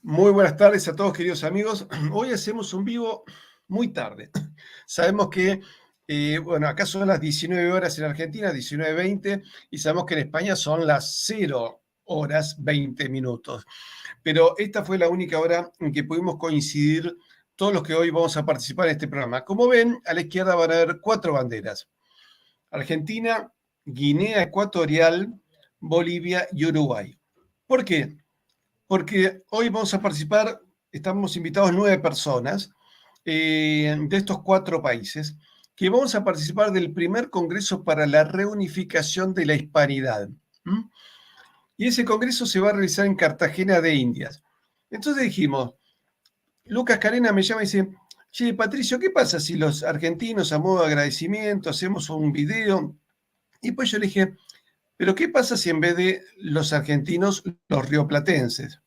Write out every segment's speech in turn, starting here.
Muy buenas tardes a todos, queridos amigos. Hoy hacemos un vivo muy tarde. Sabemos que, bueno, acá son las 19 horas en Argentina, 19:20, y sabemos que en España son las 0 horas 20 minutos. Pero esta fue la única hora en que pudimos coincidir todos los que hoy vamos a participar en este programa. Como ven, a la izquierda van a haber 4 banderas: Argentina, Guinea Ecuatorial, Bolivia y Uruguay. ¿Por qué? Porque hoy vamos a participar, estamos invitados 9 personas de estos 4 países, que vamos a participar del primer Congreso para la Reunificación de la Hispanidad. Y ese congreso se va a realizar en Cartagena de Indias. Entonces dijimos, Lucas Carena me llama y dice, che, Patricio, ¿qué pasa si los argentinos a modo de agradecimiento hacemos un video? Y pues yo le dije, pero ¿qué pasa si en vez de los argentinos, los rioplatenses?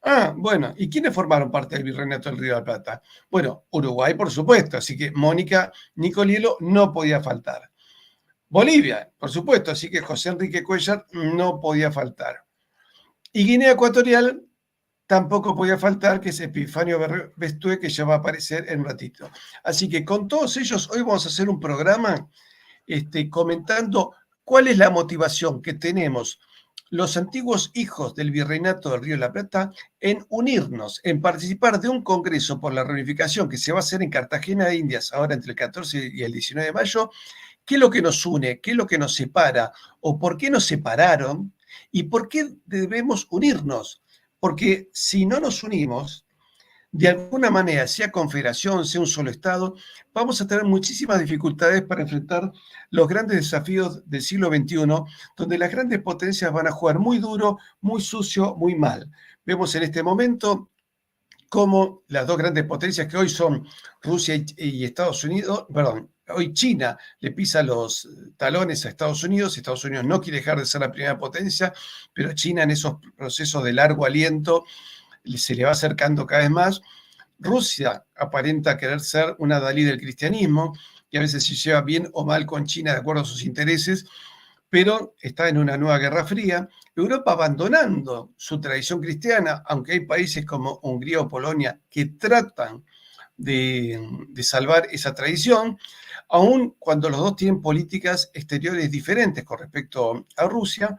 Ah, bueno, ¿y quiénes formaron parte del Virreinato del Río de la Plata? Bueno, Uruguay, por supuesto, así que Mónica Nicolielo no podía faltar. Bolivia, por supuesto, así que José Enrique Cuellar no podía faltar. Y Guinea Ecuatorial tampoco podía faltar, que es Epifanio Bestué, que ya va a aparecer en un ratito. Así que con todos ellos, hoy vamos a hacer un programa comentando cuál es la motivación que tenemos los antiguos hijos del Virreinato del Río de la Plata en unirnos, en participar de un congreso por la reunificación que se va a hacer en Cartagena de Indias ahora entre el 14 y el 19 de mayo. ¿Qué es lo que nos une? ¿Qué es lo que nos separa? ¿O por qué nos separaron? ¿Y por qué debemos unirnos? Porque si no nos unimos, de alguna manera, sea confederación, sea un solo Estado, vamos a tener muchísimas dificultades para enfrentar los grandes desafíos del siglo XXI, donde las grandes potencias van a jugar muy duro, muy sucio, muy mal. Vemos en este momento cómo las dos grandes potencias que hoy son Rusia y Estados Unidos, perdón, hoy China le pisa los talones a Estados Unidos no quiere dejar de ser la primera potencia, pero China en esos procesos de largo aliento se le va acercando cada vez más. Rusia aparenta querer ser una Dalí del cristianismo, y a veces se lleva bien o mal con China de acuerdo a sus intereses, pero está en una nueva guerra fría. Europa abandonando su tradición cristiana, aunque hay países como Hungría o Polonia que tratan de salvar esa tradición, aun cuando los dos tienen políticas exteriores diferentes con respecto a Rusia.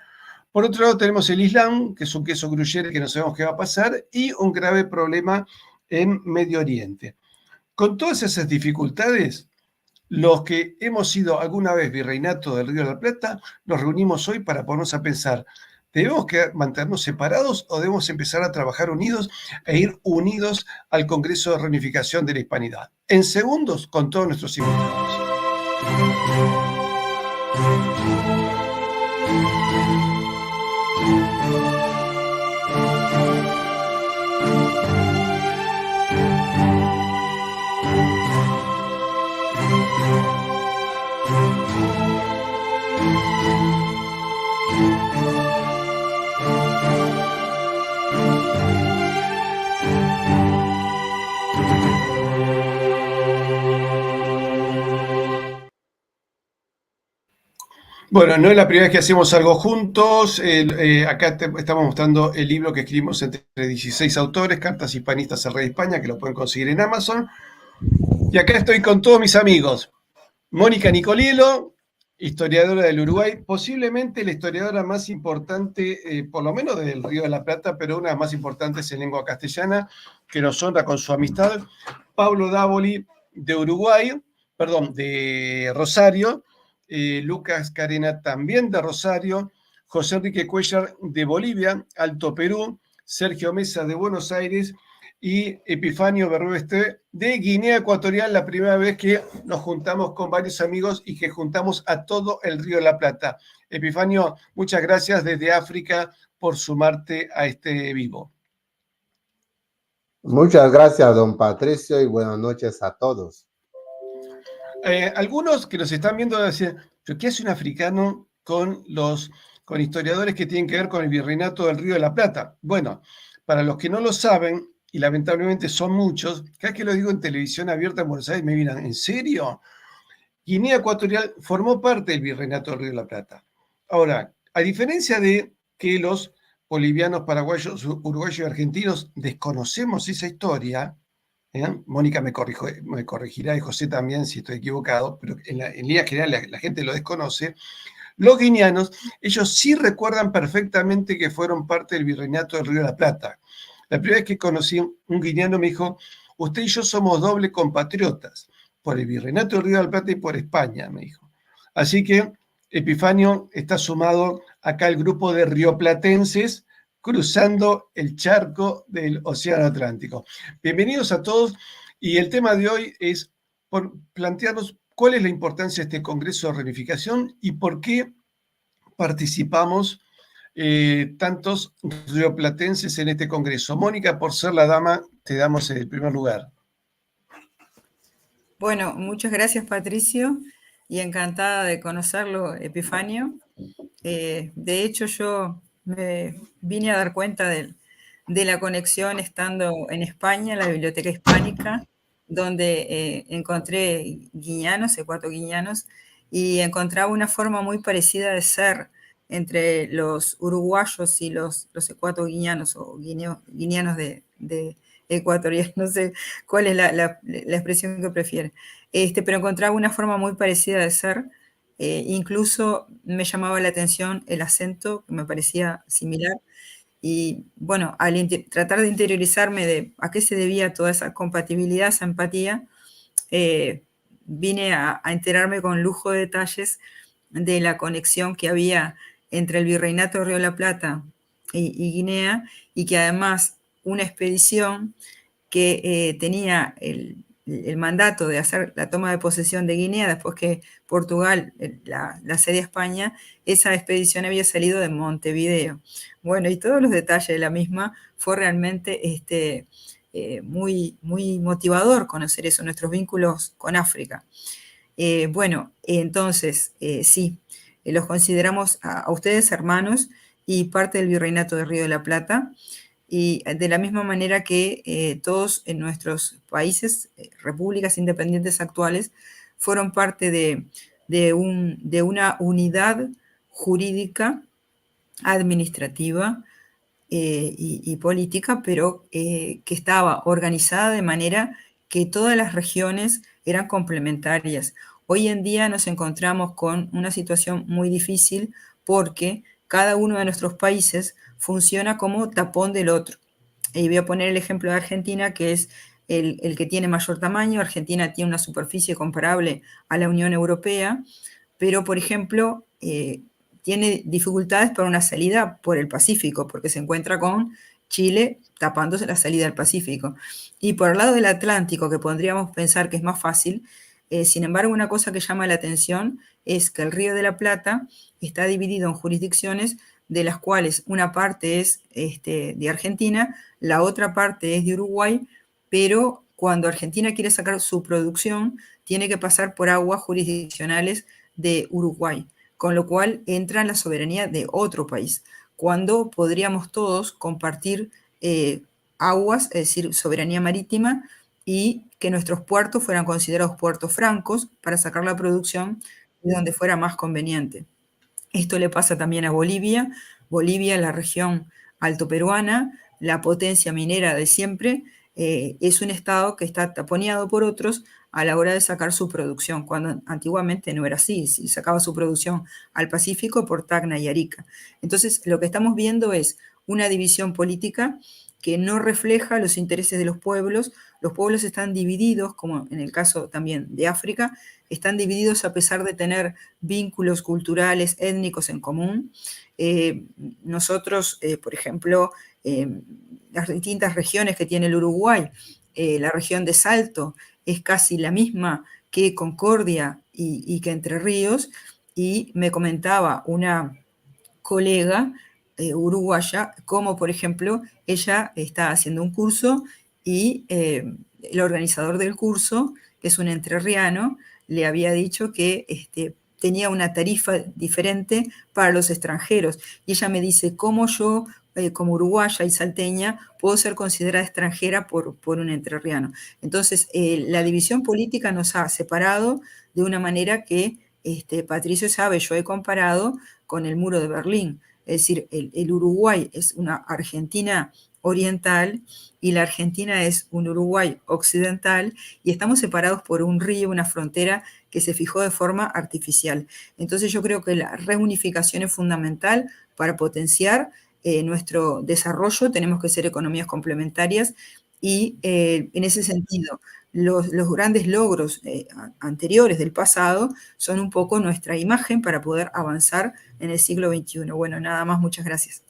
Por otro lado tenemos el Islam, que es un queso gruyere que no sabemos qué va a pasar, y un grave problema en Medio Oriente. Con todas esas dificultades, los que hemos sido alguna vez Virreinato del Río de la Plata, nos reunimos hoy para ponernos a pensar, ¿debemos mantenernos separados o debemos empezar a trabajar unidos e ir unidos al Congreso de Reunificación de la Hispanidad? En segundos, con todos nuestros invitados. Bueno, no es la primera vez que hacemos algo juntos. Acá estamos mostrando el libro que escribimos entre 16 autores, Cartas Hispanistas al Rey de España, que lo pueden conseguir en Amazon. Y acá estoy con todos mis amigos. Mónica Nicolielo, historiadora del Uruguay, posiblemente la historiadora más importante, por lo menos del Río de la Plata, pero una de las más importantes en lengua castellana, que nos honra con su amistad. Pablo Dávoli, de Uruguay, perdón, de Rosario. Lucas Carena, también de Rosario. José Enrique Cuellar, de Bolivia, Alto Perú. Sergio Mesa, de Buenos Aires. Y Epifanio Berrueste, de Guinea Ecuatorial, la primera vez que nos juntamos con varios amigos y que juntamos a todo el Río de la Plata. Epifanio, muchas gracias desde África por sumarte a este vivo. Muchas gracias, don Patricio, y buenas noches a todos. Algunos que nos están viendo decir, ¿pero qué hace un africano con historiadores que tienen que ver con el Virreinato del Río de la Plata? Bueno, para los que no lo saben, y lamentablemente son muchos, cada vez que lo digo en televisión abierta en Buenos Aires me miran, ¿en serio? Guinea Ecuatorial formó parte del Virreinato del Río de la Plata. Ahora, a diferencia de que los bolivianos, paraguayos, uruguayos y argentinos desconocemos esa historia. Mónica me corregirá y José también si estoy equivocado, pero en líneas generales la gente lo desconoce. Los guineanos, ellos sí recuerdan perfectamente que fueron parte del virreinato del Río de la Plata. La primera vez que conocí un guineano me dijo, usted y yo somos doble compatriotas, por el virreinato del Río de la Plata y por España, me dijo. Así que Epifanio está sumado acá al grupo de rioplatenses cruzando el charco del Océano Atlántico. Bienvenidos a todos y el tema de hoy es por plantearnos cuál es la importancia de este Congreso de Reunificación y por qué participamos tantos rioplatenses en este Congreso. Mónica, por ser la dama, te damos el primer lugar. Bueno, muchas gracias Patricio y encantada de conocerlo, Epifanio. De hecho, yo me vine a dar cuenta de la conexión estando en España, en la Biblioteca Hispánica, donde encontré guineanos, ecuatoguineanos, y encontraba una forma muy parecida de ser entre los uruguayos y los ecuatoguineanos o guineanos de ecuatorianos, no sé cuál es la expresión que prefiere. Pero encontraba una forma muy parecida de ser. Incluso me llamaba la atención el acento, que me parecía similar. Y bueno, al tratar de interiorizarme de a qué se debía toda esa compatibilidad, esa empatía, eh, vine a enterarme con lujo de detalles de la conexión que había entre el Virreinato de Río de la Plata y Guinea, y que además una expedición que tenía el mandato de hacer la toma de posesión de Guinea después que Portugal la cedía a España, esa expedición había salido de Montevideo. Bueno, y todos los detalles de la misma fue realmente muy, muy motivador conocer eso, nuestros vínculos con África. Bueno, entonces, sí, los consideramos a ustedes hermanos y parte del Virreinato de Río de la Plata, y de la misma manera que todos en nuestros países, repúblicas independientes actuales, fueron parte de una unidad jurídica, administrativa y política, pero que estaba organizada de manera que todas las regiones eran complementarias. Hoy en día nos encontramos con una situación muy difícil porque cada uno de nuestros países funciona como tapón del otro. Y voy a poner el ejemplo de Argentina, que es el que tiene mayor tamaño. Argentina tiene una superficie comparable a la Unión Europea, pero, por ejemplo, tiene dificultades para una salida por el Pacífico, porque se encuentra con Chile tapándose la salida al Pacífico. Y por el lado del Atlántico, que podríamos pensar que es más fácil, sin embargo, una cosa que llama la atención es que el Río de la Plata está dividido en jurisdicciones, de las cuales una parte es de Argentina, la otra parte es de Uruguay, pero cuando Argentina quiere sacar su producción, tiene que pasar por aguas jurisdiccionales de Uruguay, con lo cual entra en la soberanía de otro país, cuando podríamos todos compartir aguas, es decir, soberanía marítima, y que nuestros puertos fueran considerados puertos francos para sacar la producción de donde fuera más conveniente. Esto le pasa también a Bolivia. Bolivia, la región altoperuana, la potencia minera de siempre, es un estado que está taponeado por otros a la hora de sacar su producción, cuando antiguamente no era así, si sacaba su producción al Pacífico por Tacna y Arica. Entonces, lo que estamos viendo es una división política que no refleja los intereses de los pueblos. Los pueblos están divididos, como en el caso también de África, están divididos a pesar de tener vínculos culturales, étnicos en común. Nosotros, por ejemplo, las distintas regiones que tiene el Uruguay, la región de Salto es casi la misma que Concordia y que Entre Ríos, y me comentaba una colega uruguaya, como por ejemplo, ella está haciendo un curso y el organizador del curso, que es un entrerriano, le había dicho que tenía una tarifa diferente para los extranjeros. Y ella me dice, ¿cómo yo, como uruguaya y salteña, puedo ser considerada extranjera por un entrerriano? Entonces, la división política nos ha separado de una manera que, Patricio sabe, yo he comparado con el muro de Berlín. Es decir, el Uruguay es una Argentina oriental y la Argentina es un Uruguay occidental y estamos separados por un río, una frontera que se fijó de forma artificial. Entonces yo creo que la reunificación es fundamental para potenciar nuestro desarrollo. Tenemos que ser economías complementarias y en ese sentido los grandes logros anteriores del pasado son un poco nuestra imagen para poder avanzar en el siglo XXI. Bueno, nada más, muchas gracias.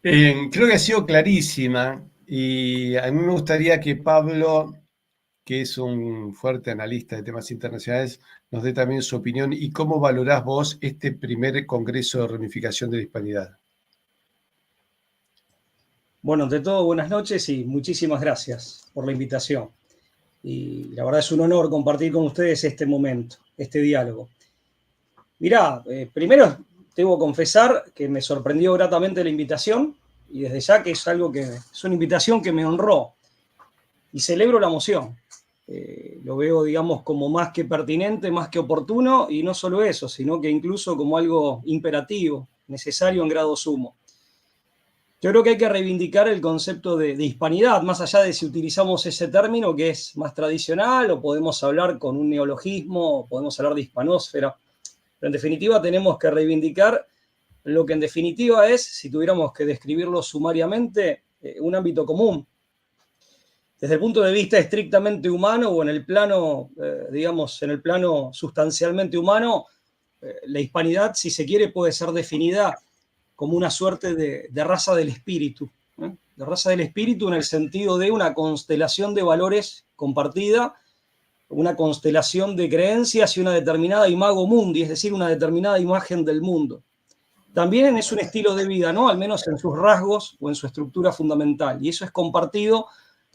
Creo que ha sido clarísima y a mí me gustaría que Pablo, que es un fuerte analista de temas internacionales, nos dé también su opinión y cómo valorás vos este primer Congreso de Reunificación de la Hispanidad. Bueno, ante todo, buenas noches y muchísimas gracias por la invitación. Y la verdad es un honor compartir con ustedes este momento, este diálogo. Mirá, primero debo confesar que me sorprendió gratamente la invitación y desde ya que es algo que es una invitación que me honró y celebro la moción. Lo veo, digamos, como más que pertinente, más que oportuno y no solo eso, sino que incluso como algo imperativo, necesario en grado sumo. Yo creo que hay que reivindicar el concepto de hispanidad, más allá de si utilizamos ese término que es más tradicional o podemos hablar con un neologismo, o podemos hablar de hispanósfera. Pero en definitiva tenemos que reivindicar lo que en definitiva es, si tuviéramos que describirlo sumariamente, un ámbito común. Desde el punto de vista estrictamente humano o en el plano, digamos, en el plano sustancialmente humano, la hispanidad, si se quiere, puede ser definida como una suerte de raza del espíritu. De raza del espíritu en el sentido de una constelación de valores compartida, una constelación de creencias y una determinada imago mundi, es decir, una determinada imagen del mundo. También es un estilo de vida, ¿no? Al menos en sus rasgos o en su estructura fundamental. Y eso es compartido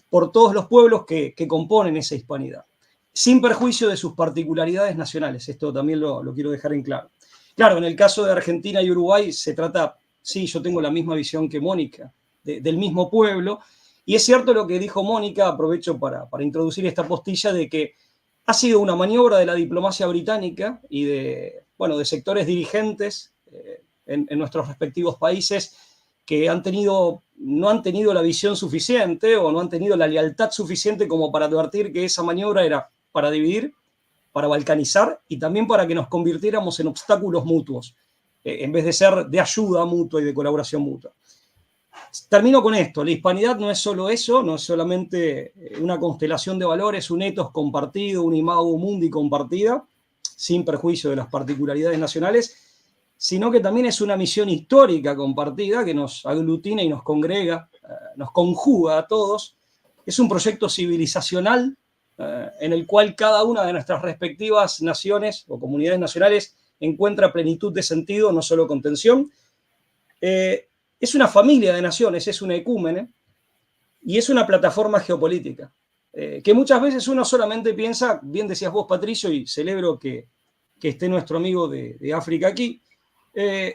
por todos los pueblos que componen esa hispanidad, sin perjuicio de sus particularidades nacionales. Esto también lo quiero dejar en claro. Claro, en el caso de Argentina y Uruguay se trata, sí, yo tengo la misma visión que Mónica, del mismo pueblo, y es cierto lo que dijo Mónica, aprovecho para introducir esta postilla, de que ha sido una maniobra de la diplomacia británica y de sectores dirigentes en nuestros respectivos países que no han tenido la visión suficiente o no han tenido la lealtad suficiente como para advertir que esa maniobra era para dividir, para balcanizar y también para que nos convirtiéramos en obstáculos mutuos, en vez de ser de ayuda mutua y de colaboración mutua. Termino con esto, la hispanidad no es solo eso, no es solamente una constelación de valores, un ethos compartido, un imago mundi compartida, sin perjuicio de las particularidades nacionales, sino que también es una misión histórica compartida que nos aglutina y nos congrega, nos conjuga a todos. Es un proyecto civilizacional en el cual cada una de nuestras respectivas naciones o comunidades nacionales encuentra plenitud de sentido, no solo contención. Es una familia de naciones, es una ecúmene y es una plataforma geopolítica, que muchas veces uno solamente piensa, bien decías vos, Patricio, y celebro que esté nuestro amigo de África aquí,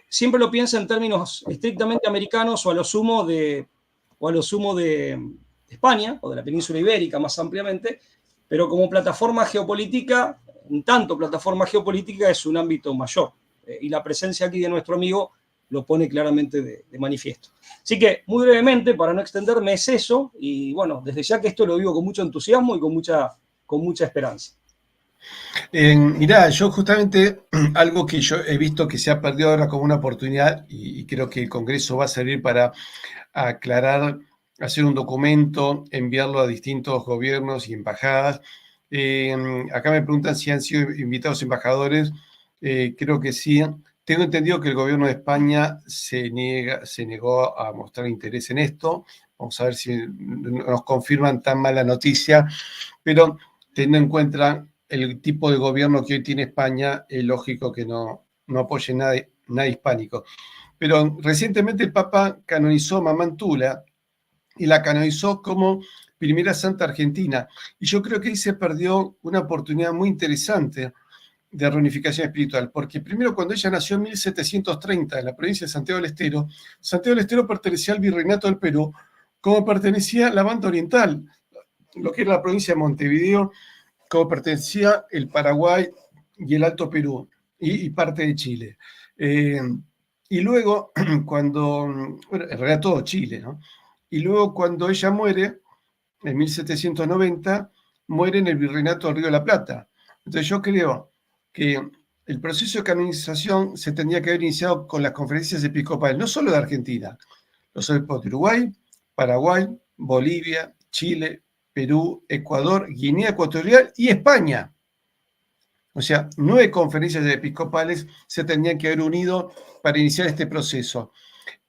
siempre lo piensa en términos estrictamente americanos o a lo sumo de España o de la península ibérica más ampliamente, pero como plataforma geopolítica, en tanto plataforma geopolítica es un ámbito mayor. Y la presencia aquí de nuestro amigo lo pone claramente de manifiesto. Así que, muy brevemente, para no extenderme, es eso. Y bueno, desde ya que esto lo vivo con mucho entusiasmo y con mucha esperanza. Mirá, yo justamente algo que yo he visto que se ha perdido ahora como una oportunidad y creo que el Congreso va a servir para aclarar, hacer un documento, enviarlo a distintos gobiernos y embajadas. Acá me preguntan si han sido invitados embajadores. Creo que sí. Tengo entendido que el gobierno de España se negó a mostrar interés en esto. Vamos a ver si nos confirman tan mala noticia. Pero teniendo en cuenta el tipo de gobierno que hoy tiene España, es lógico que no apoye nada hispánico. Pero recientemente el Papa canonizó a Mamá Tula y la canonizó como primera santa argentina. Y yo creo que ahí se perdió una oportunidad muy interesante de reunificación espiritual, porque primero cuando ella nació en 1730 en la provincia de Santiago del Estero pertenecía al Virreinato del Perú, como pertenecía la Banda Oriental, lo que era la provincia de Montevideo, como pertenecía el Paraguay y el Alto Perú, y parte de Chile. Eh, y luego, cuando, bueno, en realidad todo Chile, ¿no? Y luego cuando ella muere, en 1790, muere en el Virreinato del Río de la Plata. Entonces yo creo que el proceso de canonización se tendría que haber iniciado con las conferencias episcopales, no solo de Argentina, los obispos de Uruguay, Paraguay, Bolivia, Chile, Perú, Ecuador, Guinea Ecuatorial y España. O sea, 9 conferencias episcopales se tendrían que haber unido para iniciar este proceso.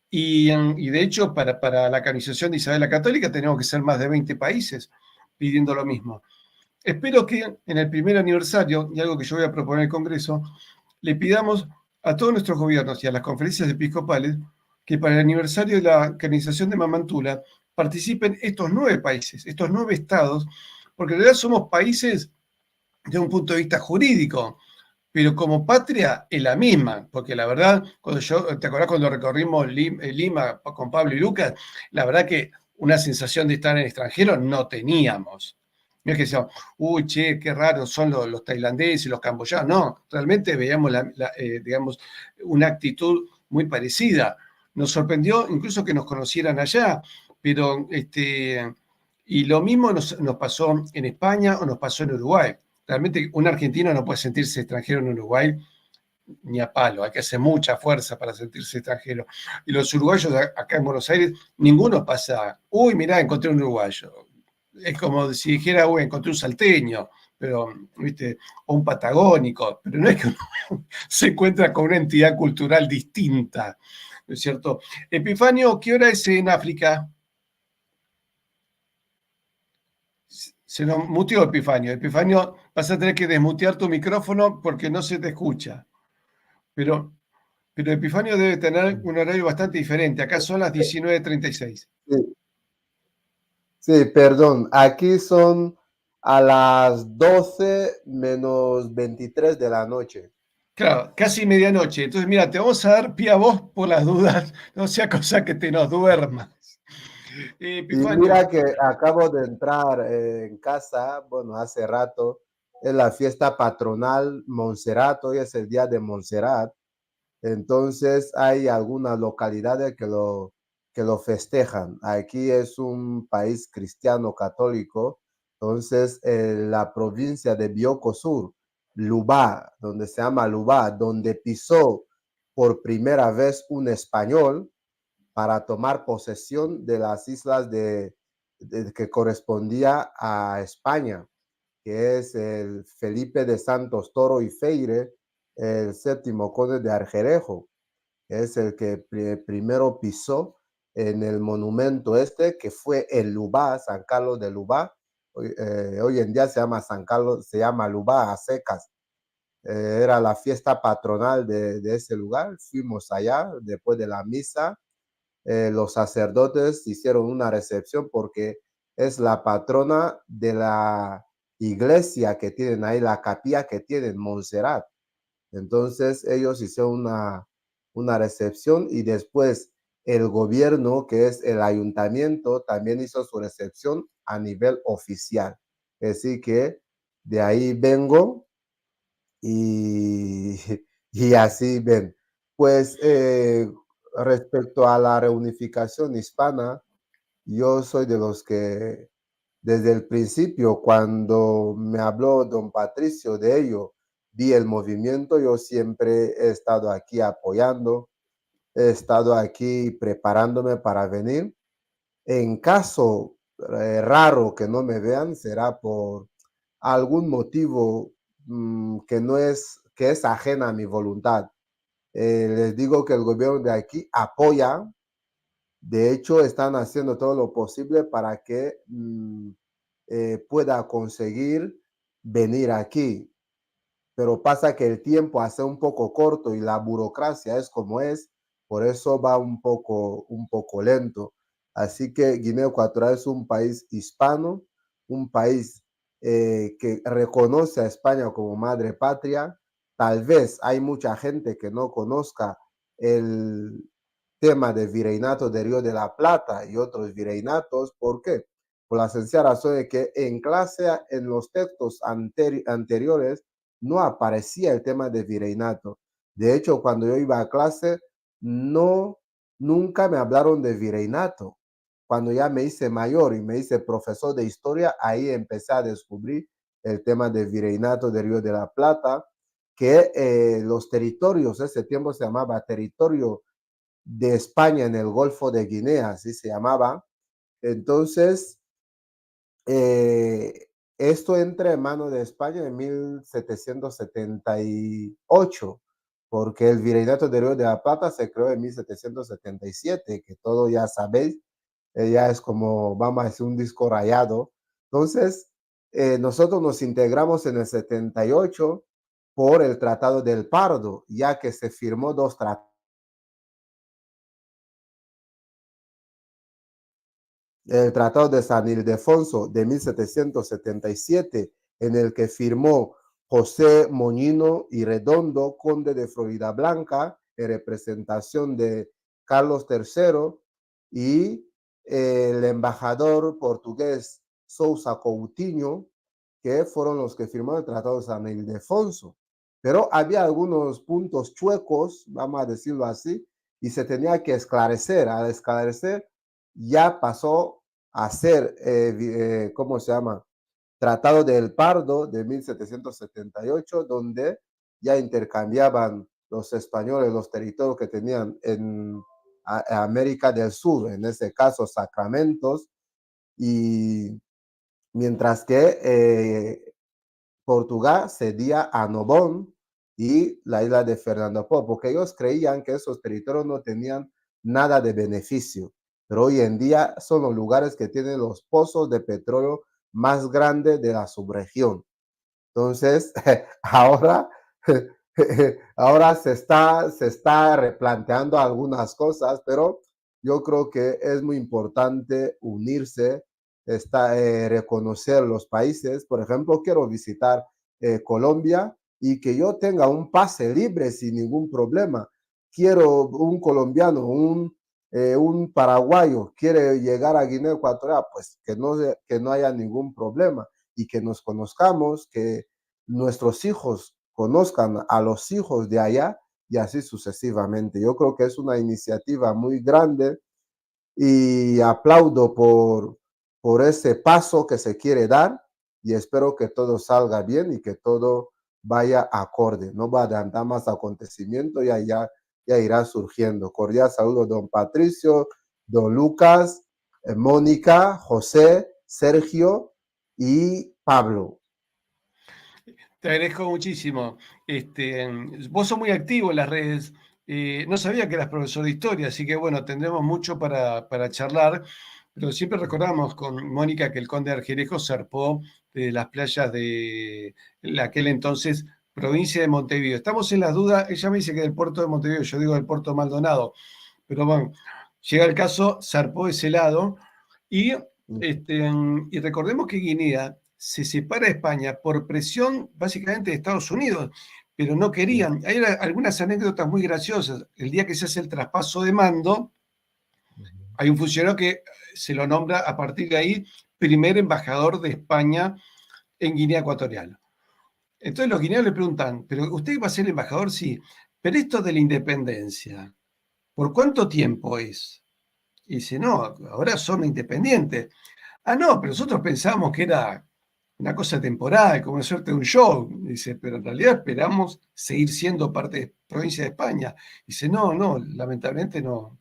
Y de hecho, para la canonización de Isabel la Católica tenemos que ser más de 20 países pidiendo lo mismo. Espero que en el primer aniversario, y algo que yo voy a proponer al Congreso, le pidamos a todos nuestros gobiernos y a las conferencias episcopales que para el aniversario de la canonización de Mamantula participen estos 9 países, estos 9 estados, porque en realidad somos países de un punto de vista jurídico, pero como patria es la misma, porque la verdad, ¿te acordás cuando recorrimos Lima con Pablo y Lucas? La verdad que una sensación de estar en el extranjero no teníamos. No es que decíamos, uy, che, qué raros son los tailandeses, los camboyanos. No, realmente veíamos, digamos, una actitud muy parecida. Nos sorprendió incluso que nos conocieran allá, pero y lo mismo nos pasó en España o nos pasó en Uruguay. Realmente un argentino no puede sentirse extranjero en Uruguay ni a palo, hay que hacer mucha fuerza para sentirse extranjero. Y los uruguayos acá en Buenos Aires, ninguno pasa, uy, mirá, encontré un uruguayo. Es como si dijera, uy, encontré un salteño, pero, ¿viste? O un patagónico, pero no es que uno se encuentra con una entidad cultural distinta, ¿no es cierto? Epifanio, ¿qué hora es en África? Se nos muteó Epifanio. Epifanio, vas a tener que desmutear tu micrófono porque no se te escucha. Pero, pero Epifanio debe tener un horario bastante diferente. Acá son las 19:36. Sí, sí, perdón. Aquí son a las 12 menos 23 de la noche. Claro, casi medianoche. Entonces, mira, te vamos a dar pie a vos por las dudas, no sea cosa que te nos duermas. Y Epifanio, mira que acabo de entrar en casa, bueno, hace rato, es la fiesta patronal Montserrat, hoy es el día de Montserrat. Entonces hay algunas localidades que lo festejan. Aquí es un país cristiano católico, entonces la provincia de Bioko Sur, Lubá, donde se llama Lubá, donde pisó por primera vez un español para tomar posesión de las islas que correspondía a España, que es el Felipe de Santos Toro y Feire, el séptimo conde de Argerejo, es el que primero pisó en el monumento que fue el Lubá, San Carlos de Lubá. Hoy en día se llama San Carlos, se llama Lubá a secas. Era la fiesta patronal de ese lugar. Fuimos allá después de la misa. Los sacerdotes hicieron una recepción porque es la patrona de la iglesia que tienen ahí, la capilla que tienen, Montserrat. Entonces ellos hicieron una recepción y después el gobierno, que es el ayuntamiento, también hizo su recepción a nivel oficial. Así que de ahí vengo y, y así ven. Pues respecto a la reunificación hispana, yo soy de los que desde el principio, cuando me habló don Patricio de ello, vi el movimiento, yo siempre he estado aquí apoyando, he estado aquí preparándome para venir. En caso raro que no me vean, será por algún motivo que es ajena a mi voluntad. Les digo que el gobierno de aquí apoya, de hecho están haciendo todo lo posible para que pueda conseguir venir aquí, pero pasa que el tiempo hace un poco corto y la burocracia es como es, por eso va un poco lento. Así que Guinea Ecuatorial es un país hispano, un país que reconoce a España como madre patria. Tal vez hay mucha gente que no conozca el tema del virreinato de Río de la Plata y otros virreinatos. ¿Por qué? Por la sencilla razón de que en clase, en los textos anteriores, no aparecía el tema del virreinato. De hecho, cuando yo iba a clase, nunca me hablaron de virreinato. Cuando ya me hice mayor y me hice profesor de historia, ahí empecé a descubrir el tema del virreinato del Río de la Plata, que los territorios, ese tiempo se llamaba territorio de España en el Golfo de Guinea, así se llamaba. Entonces, esto entra en manos de España en 1778, porque el Virreinato del Río de la Plata se creó en 1777, que todo ya sabéis, ya es como, vamos a decir, un disco rayado. Entonces, nosotros nos integramos en el 78 por el Tratado del Pardo, ya que se firmó dos tratados. El Tratado de San Ildefonso de 1777, en el que firmó José Moñino y Redondo, conde de Floridablanca, en representación de Carlos III, y el embajador portugués Sousa Coutinho, que fueron los que firmaron el Tratado de San Ildefonso. Pero había algunos puntos chuecos, vamos a decirlo así, y se tenía que esclarecer. Al esclarecer, ya pasó a ser, ¿cómo se llama? Tratado del Pardo de 1778, donde ya intercambiaban los españoles los territorios que tenían en América del Sur, en este caso Sacramentos, y mientras que Portugal cedía a Nobón y la isla de Fernando Po, porque ellos creían que esos territorios no tenían nada de beneficio. Pero hoy en día son los lugares que tienen los pozos de petróleo más grandes de la subregión. Entonces, ahora, ahora se está replanteando algunas cosas, pero yo creo que es muy importante unirse, reconocer los países. Por ejemplo, quiero visitar Colombia y que yo tenga un pase libre sin ningún problema. Quiero un colombiano, un paraguayo quiere llegar a Guinea Ecuatorial, pues que no haya ningún problema y que nos conozcamos, que nuestros hijos conozcan a los hijos de allá y así sucesivamente. Yo creo que es una iniciativa muy grande y aplaudo por ese paso que se quiere dar y espero que todo salga bien y que todo vaya acorde. No va a adelantar más acontecimientos, ya irá surgiendo. Cordial saludo, don Patricio, don Lucas, Mónica, José, Sergio y Pablo. Te agradezco muchísimo. Vos sos muy activo en las redes. No sabía que eras profesor de historia, así que bueno, tendremos mucho para charlar, pero siempre recordamos con Mónica que el conde de Argerejo zarpó de las playas de aquel entonces provincia de Montevideo. Estamos en las dudas, ella me dice que del puerto de Montevideo, yo digo del puerto de Maldonado, pero bueno, llega el caso, zarpó de ese lado y recordemos que Guinea se separa de España por presión básicamente de Estados Unidos, pero no querían. Hay algunas anécdotas muy graciosas. El día que se hace el traspaso de mando, hay un funcionario que se lo nombra a partir de ahí primer embajador de España en Guinea Ecuatorial. Entonces los guineanos le preguntan, ¿pero usted va a ser embajador? Sí, pero esto de la independencia, ¿por cuánto tiempo es? Y dice, no, ahora son independientes. Ah, no, pero nosotros pensamos que era una cosa temporal, como una suerte de un show. Dice, pero en realidad esperamos seguir siendo parte de provincia de España. Dice, no, lamentablemente no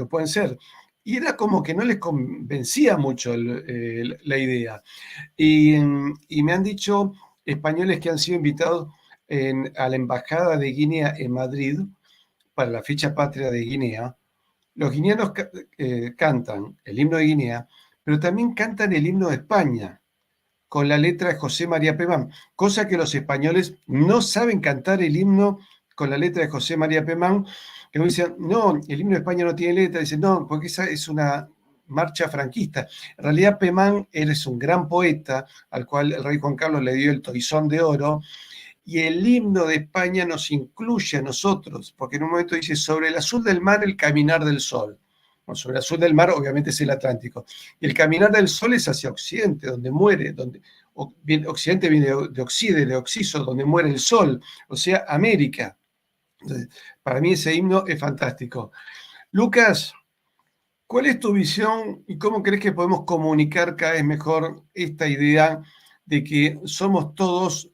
pueden ser. Y era como que no les convencía mucho la idea. Y me han dicho españoles que han sido invitados a la Embajada de Guinea en Madrid para la fecha patria de Guinea. Los guineanos cantan el himno de Guinea, pero también cantan el himno de España, con la letra de José María Pemán, cosa que los españoles no saben cantar el himno con la letra de José María Pemán, que dicen, no, el himno de España no tiene letra, dicen, no, porque esa es una marcha franquista. En realidad Pemán es un gran poeta, al cual el rey Juan Carlos le dio el toisón de oro, y el himno de España nos incluye a nosotros, porque en un momento dice, sobre el azul del mar, el caminar del sol. Bueno, sobre el azul del mar, obviamente, es el Atlántico. Y el caminar del sol es hacia Occidente, donde muere, Occidente viene de Oxide, de Oxiso, donde muere el sol, o sea, América. Para mí ese himno es fantástico. Lucas, ¿cuál es tu visión y cómo crees que podemos comunicar cada vez mejor esta idea de que somos todos,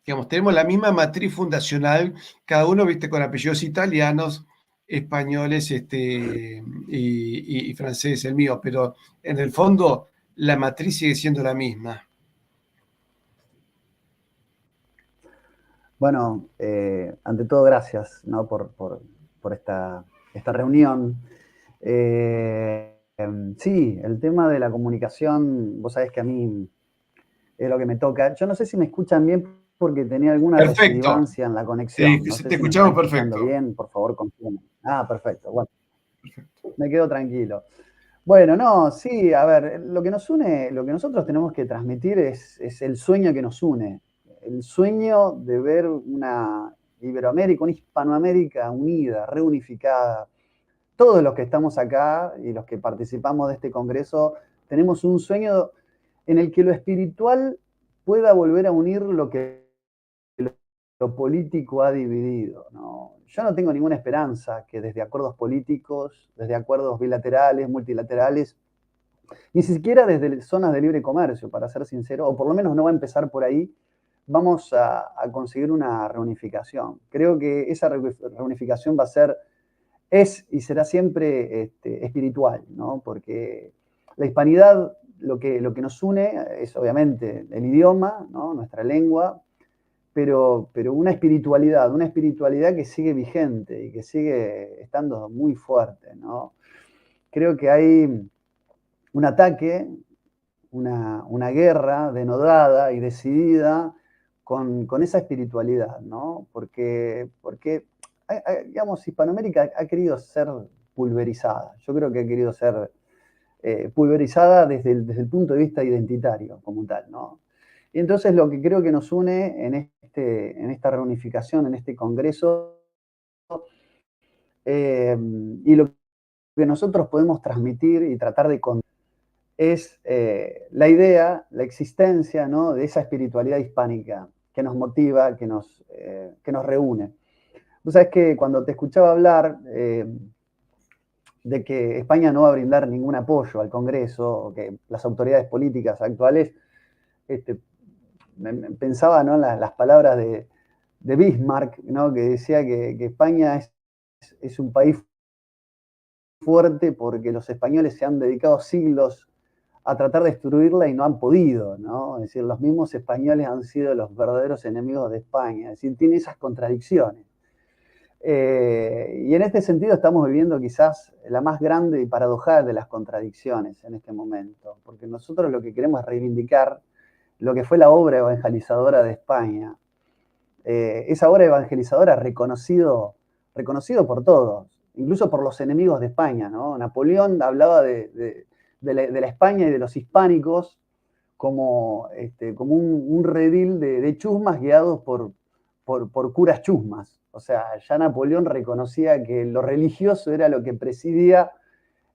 digamos, tenemos la misma matriz fundacional, cada uno, viste, con apellidos italianos, españoles, y francés, el mío, pero en el fondo la matriz sigue siendo la misma? Bueno, ante todo, gracias, ¿no? por esta reunión. Sí, el tema de la comunicación, vos sabés que a mí es lo que me toca. Yo no sé si me escuchan bien porque tenía alguna Perfecto. residuancia en la conexión. No sé Te si me escuchamos están escuchando perfecto. bien, por favor, confirmen. Ah, perfecto. Bueno, Perfecto. me quedo tranquilo. Bueno, no, sí, a ver, lo que nos une, lo que nosotros tenemos que transmitir es el sueño que nos une. El sueño de ver una Iberoamérica, una Hispanoamérica unida, reunificada. Todos los que estamos acá y los que participamos de este congreso tenemos un sueño en el que lo espiritual pueda volver a unir lo que lo político ha dividido, ¿no? Yo no tengo ninguna esperanza que desde acuerdos políticos, desde acuerdos bilaterales, multilaterales, ni siquiera desde zonas de libre comercio, para ser sincero, o por lo menos no va a empezar por ahí, vamos a conseguir una reunificación. Creo que esa reunificación va a ser, es y será siempre espiritual, ¿no? Porque la hispanidad, lo que nos une es obviamente el idioma, ¿no? Nuestra lengua, pero una espiritualidad que sigue vigente y que sigue estando muy fuerte, ¿no? Creo que hay un ataque, una guerra denodada y decidida con esa espiritualidad, ¿no? Porque digamos, Hispanoamérica ha querido ser pulverizada. Yo creo que ha querido ser pulverizada desde el punto de vista identitario como tal, ¿no? Y entonces lo que creo que nos une en esta reunificación, en este congreso, y lo que nosotros podemos transmitir y tratar de contar es la idea, la existencia, ¿no? De esa espiritualidad hispánica que nos motiva, que nos reúne. Vos sabés que cuando te escuchaba hablar de que España no va a brindar ningún apoyo al Congreso, o que las autoridades políticas actuales, pensaba, ¿no? Las palabras de Bismarck, ¿no? Que decía que España es un país fuerte porque los españoles se han dedicado siglos a tratar de destruirla y no han podido, ¿no? Es decir, los mismos españoles han sido los verdaderos enemigos de España, es decir, tiene esas contradicciones. Y en este sentido estamos viviendo quizás la más grande y paradojal de las contradicciones en este momento, porque nosotros lo que queremos es reivindicar lo que fue la obra evangelizadora de España. Esa obra evangelizadora reconocido por todos, incluso por los enemigos de España, ¿no? Napoleón hablaba de la España y de los hispánicos como un redil de chusmas guiados por curas chusmas. O sea, ya Napoleón reconocía que lo religioso era lo que presidía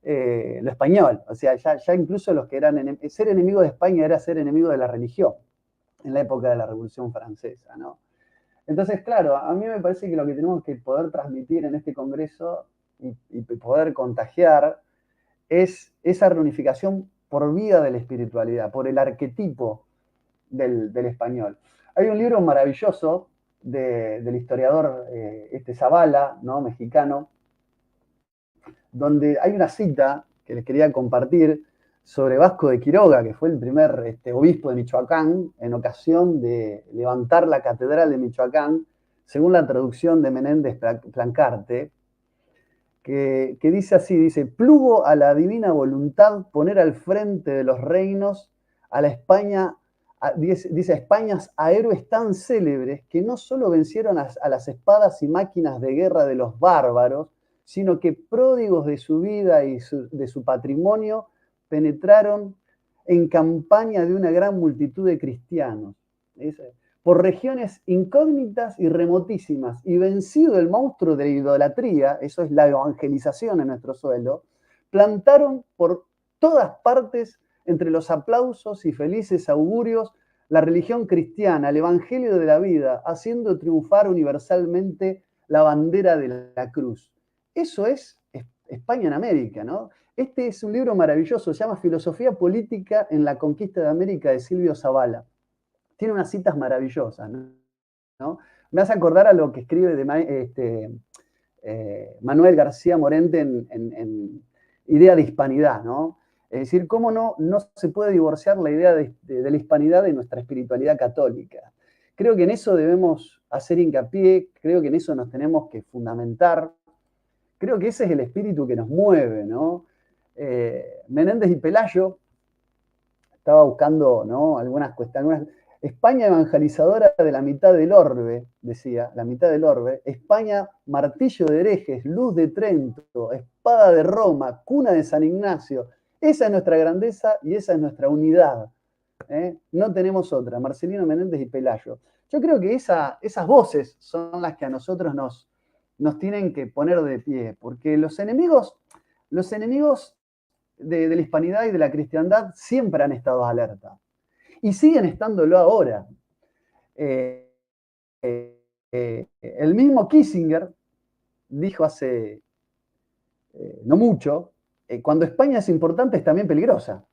lo español. O sea, ya incluso los que eran ser enemigo de España era ser enemigo de la religión en la época de la Revolución Francesa, ¿no? Entonces, claro, a mí me parece que lo que tenemos que poder transmitir en este congreso y poder contagiar es esa reunificación por vía de la espiritualidad, por el arquetipo del español. Hay un libro maravilloso del historiador Zavala, ¿no? Mexicano, donde hay una cita que les quería compartir sobre Vasco de Quiroga, que fue el primer obispo de Michoacán en ocasión de levantar la catedral de Michoacán, según la traducción de Menéndez Plancarte, que dice así, dice, plugo a la divina voluntad poner al frente de los reinos a la España, dice, a Españas a héroes tan célebres que no solo vencieron a las espadas y máquinas de guerra de los bárbaros, sino que pródigos de su vida y de su patrimonio penetraron en campaña de una gran multitud de cristianos. Dice, por regiones incógnitas y remotísimas, y vencido el monstruo de la idolatría, eso es la evangelización en nuestro suelo, plantaron por todas partes, entre los aplausos y felices augurios, la religión cristiana, el evangelio de la vida, haciendo triunfar universalmente la bandera de la cruz. Eso es España en América, ¿no? Este es un libro maravilloso, se llama Filosofía Política en la Conquista de América, de Silvio Zavala. Tiene unas citas maravillosas, ¿no? Me hace acordar a lo que escribe Manuel García Morente en Idea de Hispanidad, ¿no? Es decir, cómo no se puede divorciar la idea de la hispanidad de nuestra espiritualidad católica. Creo que en eso debemos hacer hincapié, creo que en eso nos tenemos que fundamentar. Creo que ese es el espíritu que nos mueve, ¿no? Menéndez y Pelayo estaba buscando, ¿no?, algunas cuestiones. España evangelizadora de la mitad del orbe, decía, la mitad del orbe. España martillo de herejes, luz de Trento, espada de Roma, cuna de San Ignacio. Esa es nuestra grandeza y esa es nuestra unidad. No tenemos otra. Marcelino Menéndez y Pelayo. Yo creo que esas voces son las que a nosotros nos tienen que poner de pie, porque los enemigos de la hispanidad y de la cristiandad siempre han estado alerta. Y siguen estándolo ahora. El mismo Kissinger dijo hace no mucho, cuando España es importante es también peligrosa.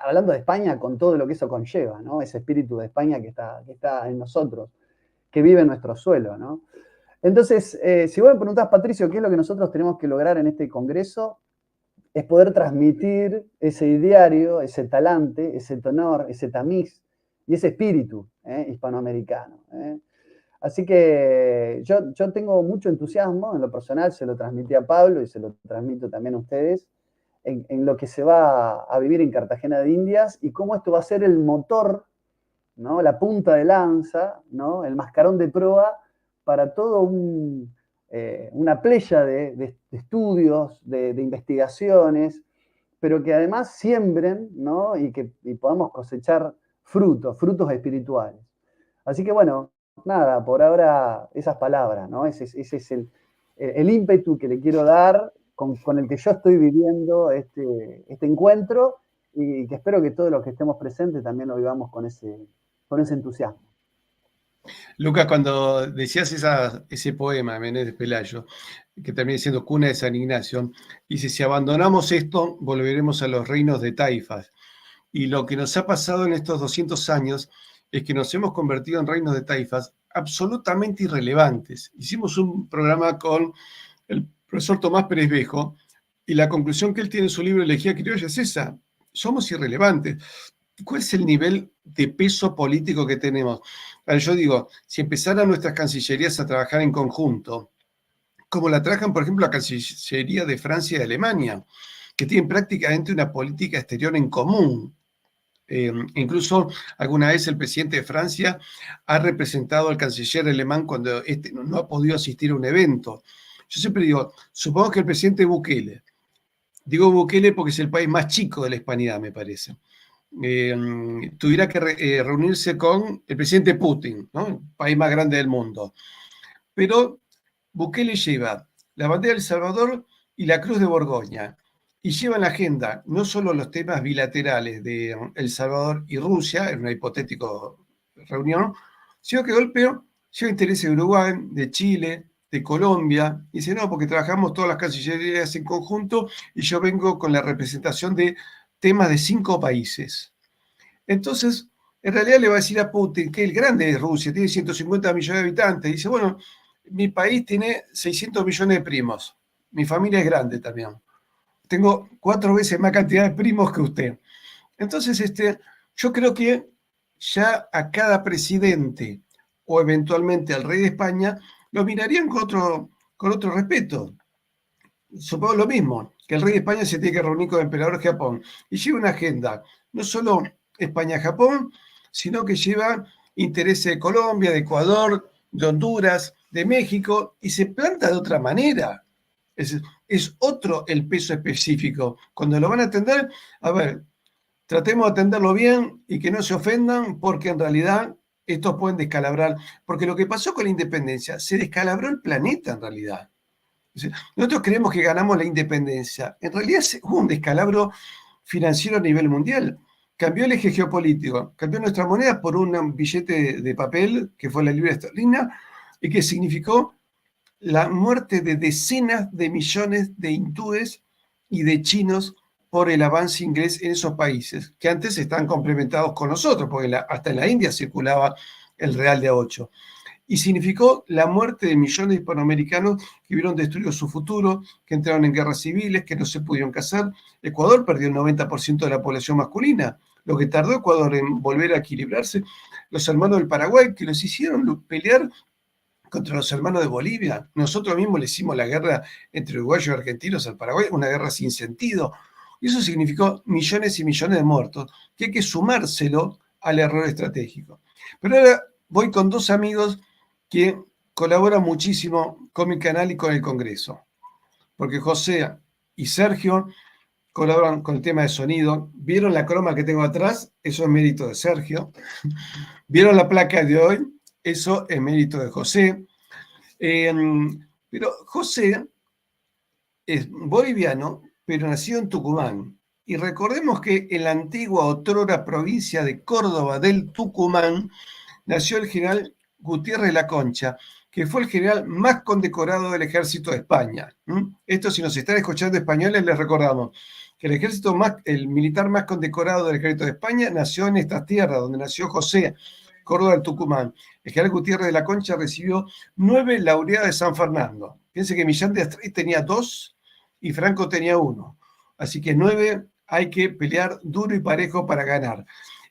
Hablando de España con todo lo que eso conlleva, ¿no? Ese espíritu de España que está en nosotros, que vive en nuestro suelo, ¿no? Entonces, si vos me preguntás, Patricio, ¿qué es lo que nosotros tenemos que lograr en este congreso? Es poder transmitir ese ideario, ese talante, ese tenor, ese tamiz y ese espíritu hispanoamericano. Así que yo tengo mucho entusiasmo, en lo personal se lo transmití a Pablo y se lo transmito también a ustedes, en lo que se va a vivir en Cartagena de Indias y cómo esto va a ser el motor, ¿no?, la punta de lanza, ¿no?, el mascarón de proa para todo una playa de estudios, de investigaciones, pero que además siembren, ¿no?, y podamos cosechar frutos espirituales. Así que bueno, nada, por ahora esas palabras, ¿no? Ese es el ímpetu que le quiero dar, con el que yo estoy viviendo este encuentro, y que espero que todos los que estemos presentes también lo vivamos con ese entusiasmo. Lucas, cuando decías ese poema de Menéndez Pelayo, que termina siendo Cuna de San Ignacio, dice: si abandonamos esto, volveremos a los reinos de taifas. Y lo que nos ha pasado en estos 200 años es que nos hemos convertido en reinos de taifas absolutamente irrelevantes. Hicimos un programa con el profesor Tomás Pérez Bejo, y la conclusión que él tiene en su libro Elegía Criolla es esa: somos irrelevantes. ¿Cuál es el nivel de peso político que tenemos? Yo digo, si empezaran nuestras cancillerías a trabajar en conjunto, como la trabajan, por ejemplo, la Cancillería de Francia y de Alemania, que tienen prácticamente una política exterior en común. Incluso alguna vez el presidente de Francia ha representado al canciller alemán cuando no ha podido asistir a un evento. Yo siempre digo, supongamos que el presidente Bukele, digo Bukele porque es el país más chico de la hispanidad, me parece, tuviera que reunirse con el presidente Putin, ¿no?, el país más grande del mundo. Pero Bukele lleva la bandera de El Salvador y la Cruz de Borgoña, y lleva en la agenda no solo los temas bilaterales de El Salvador y Rusia, en una hipotética reunión, sino que de golpe lleva intereses de Uruguay, de Chile, de Colombia, y dice: no, porque trabajamos todas las cancillerías en conjunto y yo vengo con la representación de temas de 5 países. Entonces, en realidad le va a decir a Putin que el grande es Rusia, tiene 150 millones de habitantes. Dice: bueno, mi país tiene 600 millones de primos. Mi familia es grande también. Tengo 4 veces más cantidad de primos que usted. Entonces, yo creo que ya a cada presidente o eventualmente al rey de España lo mirarían con otro respeto. Supongo lo mismo, que el rey de España se tiene que reunir con el emperador de Japón y lleva una agenda, no solo España-Japón, sino que lleva intereses de Colombia, de Ecuador, de Honduras, de México, y se planta de otra manera. Es otro el peso específico. Cuando lo van a atender, a ver, tratemos de atenderlo bien y que no se ofendan, porque en realidad estos pueden descalabrar. Porque lo que pasó con la independencia, se descalabró el planeta en realidad. Nosotros creemos que ganamos la independencia. En realidad hubo un descalabro financiero a nivel mundial. Cambió el eje geopolítico, cambió nuestra moneda por un billete de papel, que fue la libra esterlina, y que significó la muerte de decenas de millones de hindúes y de chinos por el avance inglés en esos países, que antes estaban complementados con nosotros, porque hasta en la India circulaba el real de a8. Y significó la muerte de millones de hispanoamericanos que vieron destruido su futuro, que entraron en guerras civiles, que no se pudieron casar. Ecuador perdió el 90% de la población masculina, lo que tardó Ecuador en volver a equilibrarse. Los hermanos del Paraguay, que los hicieron pelear contra los hermanos de Bolivia. Nosotros mismos le hicimos la guerra entre uruguayos y argentinos al Paraguay, una guerra sin sentido. Y eso significó millones y millones de muertos, que hay que sumárselo al error estratégico. Pero ahora voy con dos amigos que colaboran muchísimo con mi canal y con el Congreso. Porque José y Sergio colaboran con el tema de sonido. ¿Vieron la croma que tengo atrás? Eso es mérito de Sergio. ¿Vieron la placa de hoy? Eso es mérito de José. Pero José es boliviano, pero nacido en Tucumán. Y recordemos que en la antigua otrora provincia de Córdoba del Tucumán nació el general Gutiérrez de la Concha, que fue el general más condecorado del ejército de España. Esto, si nos están escuchando españoles, les recordamos que el militar más condecorado del ejército de España nació en estas tierras, donde nació José, Córdoba del Tucumán. El general Gutiérrez de la Concha recibió 9 laureadas de San Fernando. Piense que Millán de Astray tenía 2 y Franco tenía 1. Así que 9 hay que pelear duro y parejo para ganar.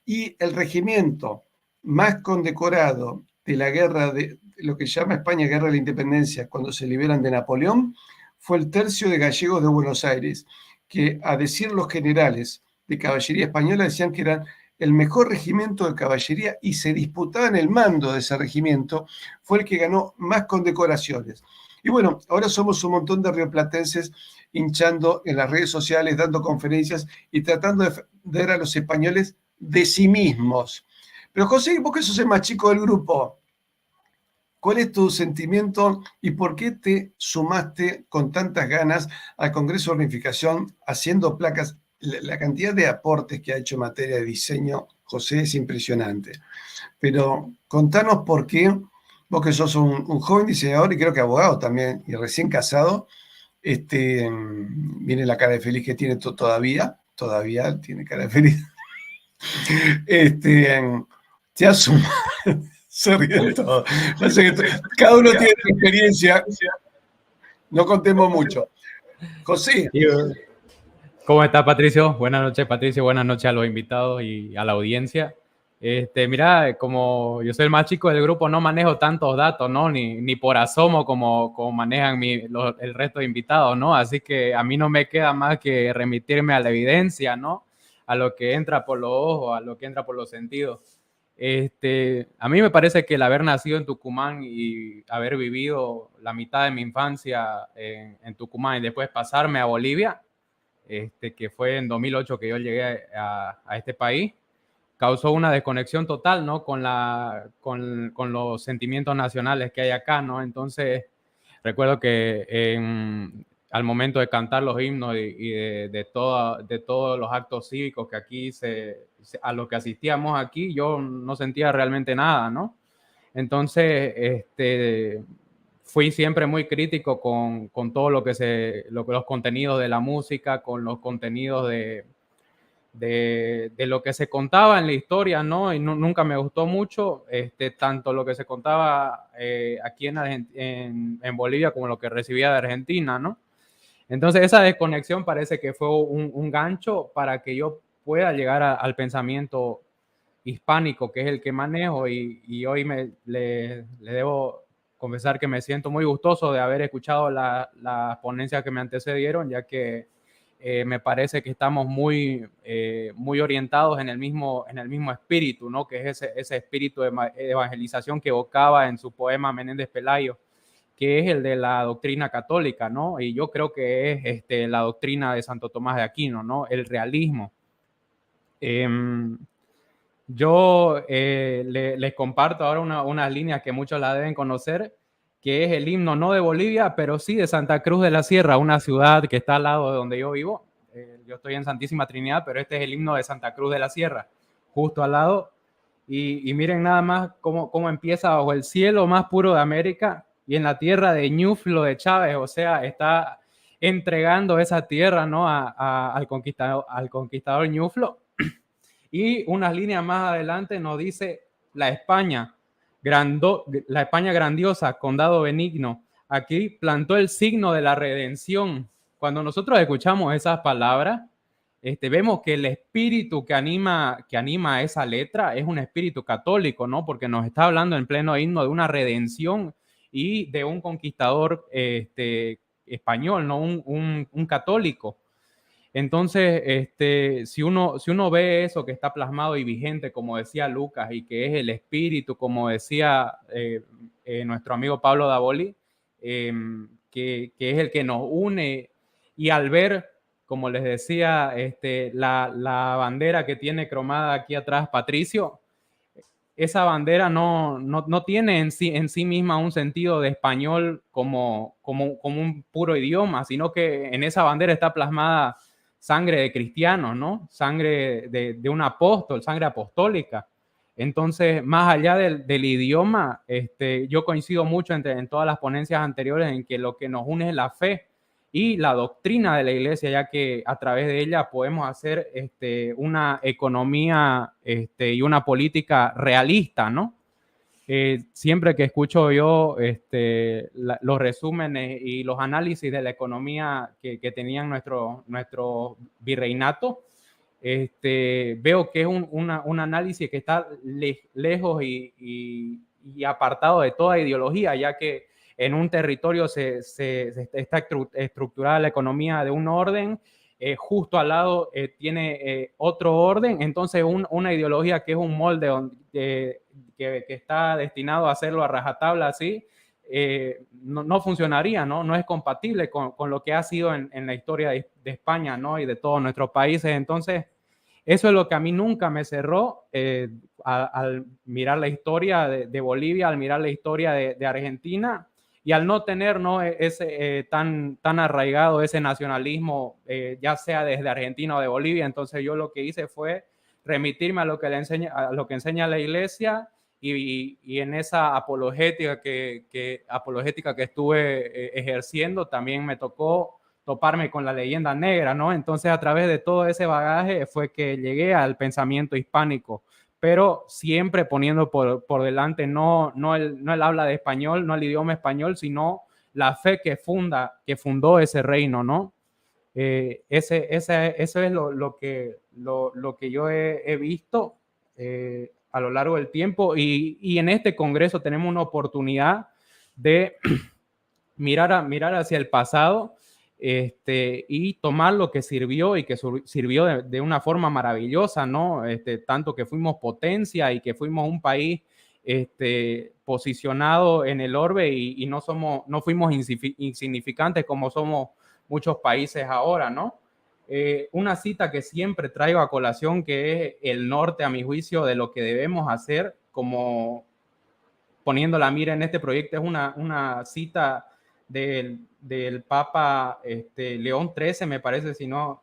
Y el regimiento más condecorado de la guerra de lo que llama España Guerra de la Independencia, cuando se liberan de Napoleón, fue el Tercio de Gallegos de Buenos Aires, que a decir los generales de caballería española decían que eran el mejor regimiento de caballería y se disputaban el mando de ese regimiento, fue el que ganó más condecoraciones. Y bueno, ahora somos un montón de rioplatenses hinchando en las redes sociales, dando conferencias y tratando de defender a los españoles de sí mismos. Pero José, vos que sos el más chico del grupo, ¿cuál es tu sentimiento y por qué te sumaste con tantas ganas al Congreso de Unificación haciendo placas? La cantidad de aportes que ha hecho en materia de diseño, José, es impresionante. Pero contanos por qué, vos que sos un joven diseñador y creo que abogado también, y recién casado, viene la cara de feliz que tiene todavía tiene cara de feliz. Te has sumado, se ríen todos. Cada uno tiene su experiencia, no contemos mucho. José. ¿Cómo está, Patricio? Buenas noches, Patricio. Buenas noches a los invitados y a la audiencia. Mira, como yo soy el más chico del grupo, no manejo tantos datos, ¿no? Ni por asomo como manejan el resto de invitados, ¿no? Así que a mí no me queda más que remitirme a la evidencia, ¿no? A lo que entra por los ojos, a lo que entra por los sentidos. A mí me parece que el haber nacido en Tucumán y haber vivido la mitad de mi infancia en Tucumán y después pasarme a Bolivia, que fue en 2008 que yo llegué a este país, causó una desconexión total, ¿no? con los sentimientos nacionales que hay acá, ¿no? Entonces, recuerdo que al momento de cantar los himnos y de todos los actos cívicos que aquí a los que asistíamos aquí, yo no sentía realmente nada, ¿no? Entonces, fui siempre muy crítico con todo los contenidos de la música, con los contenidos de lo que se contaba en la historia, ¿no? Y nunca me gustó mucho tanto lo que se contaba aquí en Bolivia como lo que recibía de Argentina, ¿no? Entonces esa desconexión parece que fue un gancho para que yo pueda llegar al pensamiento hispánico, que es el que manejo, y hoy le debo confesar que me siento muy gustoso de haber escuchado las ponencias que me antecedieron, ya que me parece que estamos muy orientados en el mismo espíritu, ¿no? Que es ese espíritu de evangelización que evocaba en su poema Menéndez Pelayo, que es el de la doctrina católica, ¿no? Y yo creo que es la doctrina de Santo Tomás de Aquino, ¿no? El realismo. Yo les comparto ahora unas líneas que muchos la deben conocer, que es el himno no de Bolivia, pero sí de Santa Cruz de la Sierra, una ciudad que está al lado de donde yo vivo. Yo estoy en Santísima Trinidad, pero este es el himno de Santa Cruz de la Sierra, justo al lado. Y miren nada más cómo empieza: bajo el cielo más puro de América, y en la tierra de Ñuflo de Chávez, o sea, está entregando esa tierra, ¿no? al conquistador Ñuflo. Y unas líneas más adelante nos dice la España grandiosa, condado benigno. Aquí plantó el signo de la redención. Cuando nosotros escuchamos esas palabras, vemos que el espíritu que anima esa letra es un espíritu católico, ¿no? Porque nos está hablando en pleno himno de una redención y de un conquistador español, ¿no? Un católico. Entonces, si uno ve eso que está plasmado y vigente, como decía Lucas, y que es el espíritu, como decía nuestro amigo Pablo Davoli, que es el que nos une, y al ver, como les decía, la bandera que tiene cromada aquí atrás Patricio, esa bandera no tiene en sí misma un sentido de español como un puro idioma, sino que en esa bandera está plasmada sangre de cristianos, ¿no? Sangre de un apóstol, sangre apostólica. Entonces, más allá del idioma, yo coincido mucho en todas las ponencias anteriores en que lo que nos une es la fe y la doctrina de la iglesia, ya que a través de ella podemos hacer una economía y una política realista, ¿no? Siempre que escucho yo los resúmenes y los análisis de la economía que tenían nuestro virreinato, veo que es un análisis que está lejos y apartado de toda ideología, ya que en un territorio se está estructurada la economía de un orden, justo al lado tiene otro orden, entonces una ideología que es un molde que está destinado a hacerlo a rajatabla así, no funcionaría, ¿no? Es compatible con lo que ha sido en la historia de España, ¿no? Y de todos nuestros países. Entonces, eso es lo que a mí nunca me cerró al mirar la historia de Bolivia, al mirar la historia de Argentina, y al no tener, ¿no? ese tan arraigado ese nacionalismo, ya sea desde Argentina o de Bolivia. Entonces yo lo que hice fue remitirme a lo que enseña la iglesia, y en esa apologética que estuve ejerciendo, también me tocó toparme con la leyenda negra, ¿no? Entonces, a través de todo ese bagaje fue que llegué al pensamiento hispánico, pero siempre poniendo por delante no el habla de español, no el idioma español, sino la fe que fundó ese reino, ¿no? Eso es lo que yo he visto a lo largo del tiempo, y en este congreso tenemos una oportunidad de mirar hacia el pasado, y tomar lo que sirvió, y que sirvió de una forma maravillosa, ¿no? Tanto que fuimos potencia y que fuimos un país posicionado en el orbe, y no fuimos insignificantes como somos muchos países ahora, ¿no? Una cita que siempre traigo a colación, que es el norte, a mi juicio, de lo que debemos hacer, como poniendo la mira en este proyecto, es una cita del Papa León XIII, me parece, si no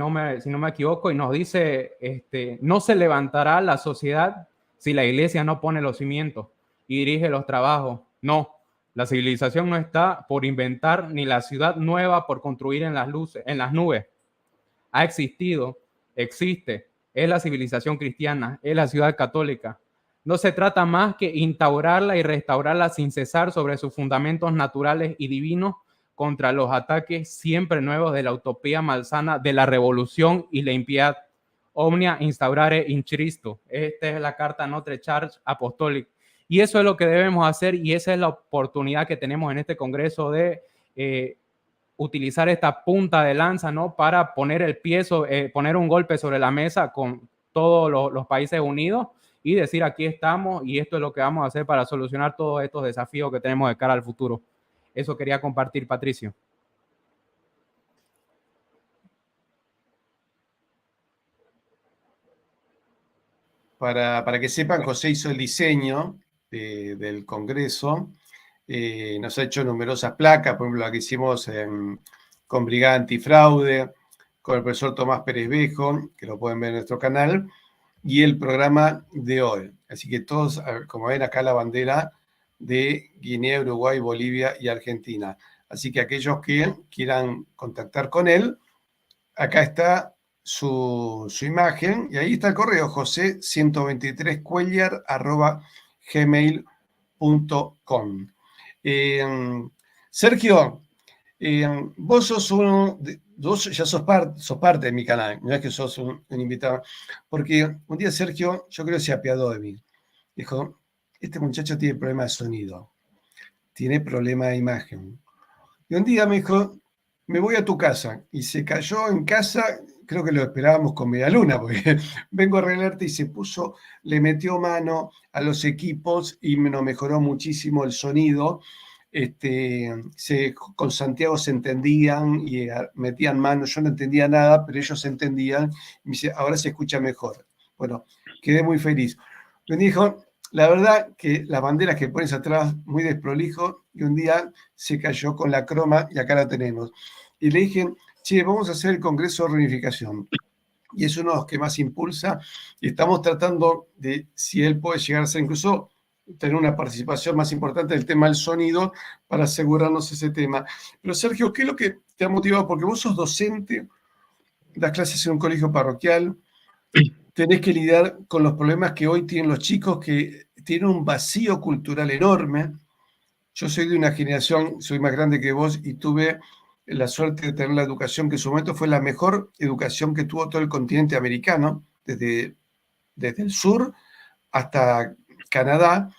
me equivoco, y nos dice, no se levantará la sociedad si la iglesia no pone los cimientos y dirige los trabajos. No, la civilización no está por inventar, ni la ciudad nueva por construir en las nubes. Ha existido, existe, es la civilización cristiana, es la ciudad católica. No se trata más que instaurarla y restaurarla sin cesar sobre sus fundamentos naturales y divinos, contra los ataques siempre nuevos de la utopía malsana de la revolución y la impiedad. Omnia instaurare in Christo. Esta es la carta Notre Charge Apostolic. Y eso es lo que debemos hacer, y esa es la oportunidad que tenemos en este congreso de utilizar esta punta de lanza, ¿no? Para poner poner un golpe sobre la mesa con todos los países unidos y decir, aquí estamos y esto es lo que vamos a hacer para solucionar todos estos desafíos que tenemos de cara al futuro. Eso quería compartir, Patricio. Para que sepan, José hizo el diseño del Congreso, nos ha hecho numerosas placas, por ejemplo la que hicimos con Brigada Antifraude, con el profesor Tomás Pérez Bejo, que lo pueden ver en nuestro canal, y el programa de hoy. Así que todos, como ven acá la bandera de Guinea, Uruguay, Bolivia y Argentina. Así que aquellos que quieran contactar con él, acá está su imagen y ahí está el correo, jose123cuellar@gmail.com. Sergio, vos sos vos ya sos parte de mi canal, no es que sos un invitado, porque un día Sergio, yo creo que se apiadó de mí. Dijo, este muchacho tiene problema de sonido, tiene problema de imagen. Y un día me dijo, me voy a tu casa. Y se cayó en casa, creo que lo esperábamos con media luna, porque vengo a arreglarte y se puso, le metió mano a los equipos y nos mejoró muchísimo el sonido. Con Santiago se entendían y metían mano, yo no entendía nada, pero ellos se entendían. Y me dice, ahora se escucha mejor. Bueno, quedé muy feliz. Me dijo, la verdad que las banderas que pones atrás, muy desprolijo, y un día se cayó con la croma y acá la tenemos. Y le dije, che, vamos a hacer el Congreso de Reunificación. Y es uno de los que más impulsa y estamos tratando de, si él puede llegar a ser incluso, tener una participación más importante del tema del sonido para asegurarnos ese tema. Pero Sergio, ¿qué es lo que te ha motivado? Porque vos sos docente, das clases en un colegio parroquial, tenés que lidiar con los problemas que hoy tienen los chicos que tienen un vacío cultural enorme. Yo soy de una generación, soy más grande que vos y tuve la suerte de tener la educación que en su momento fue la mejor educación que tuvo todo el continente americano, desde el sur hasta Canadá.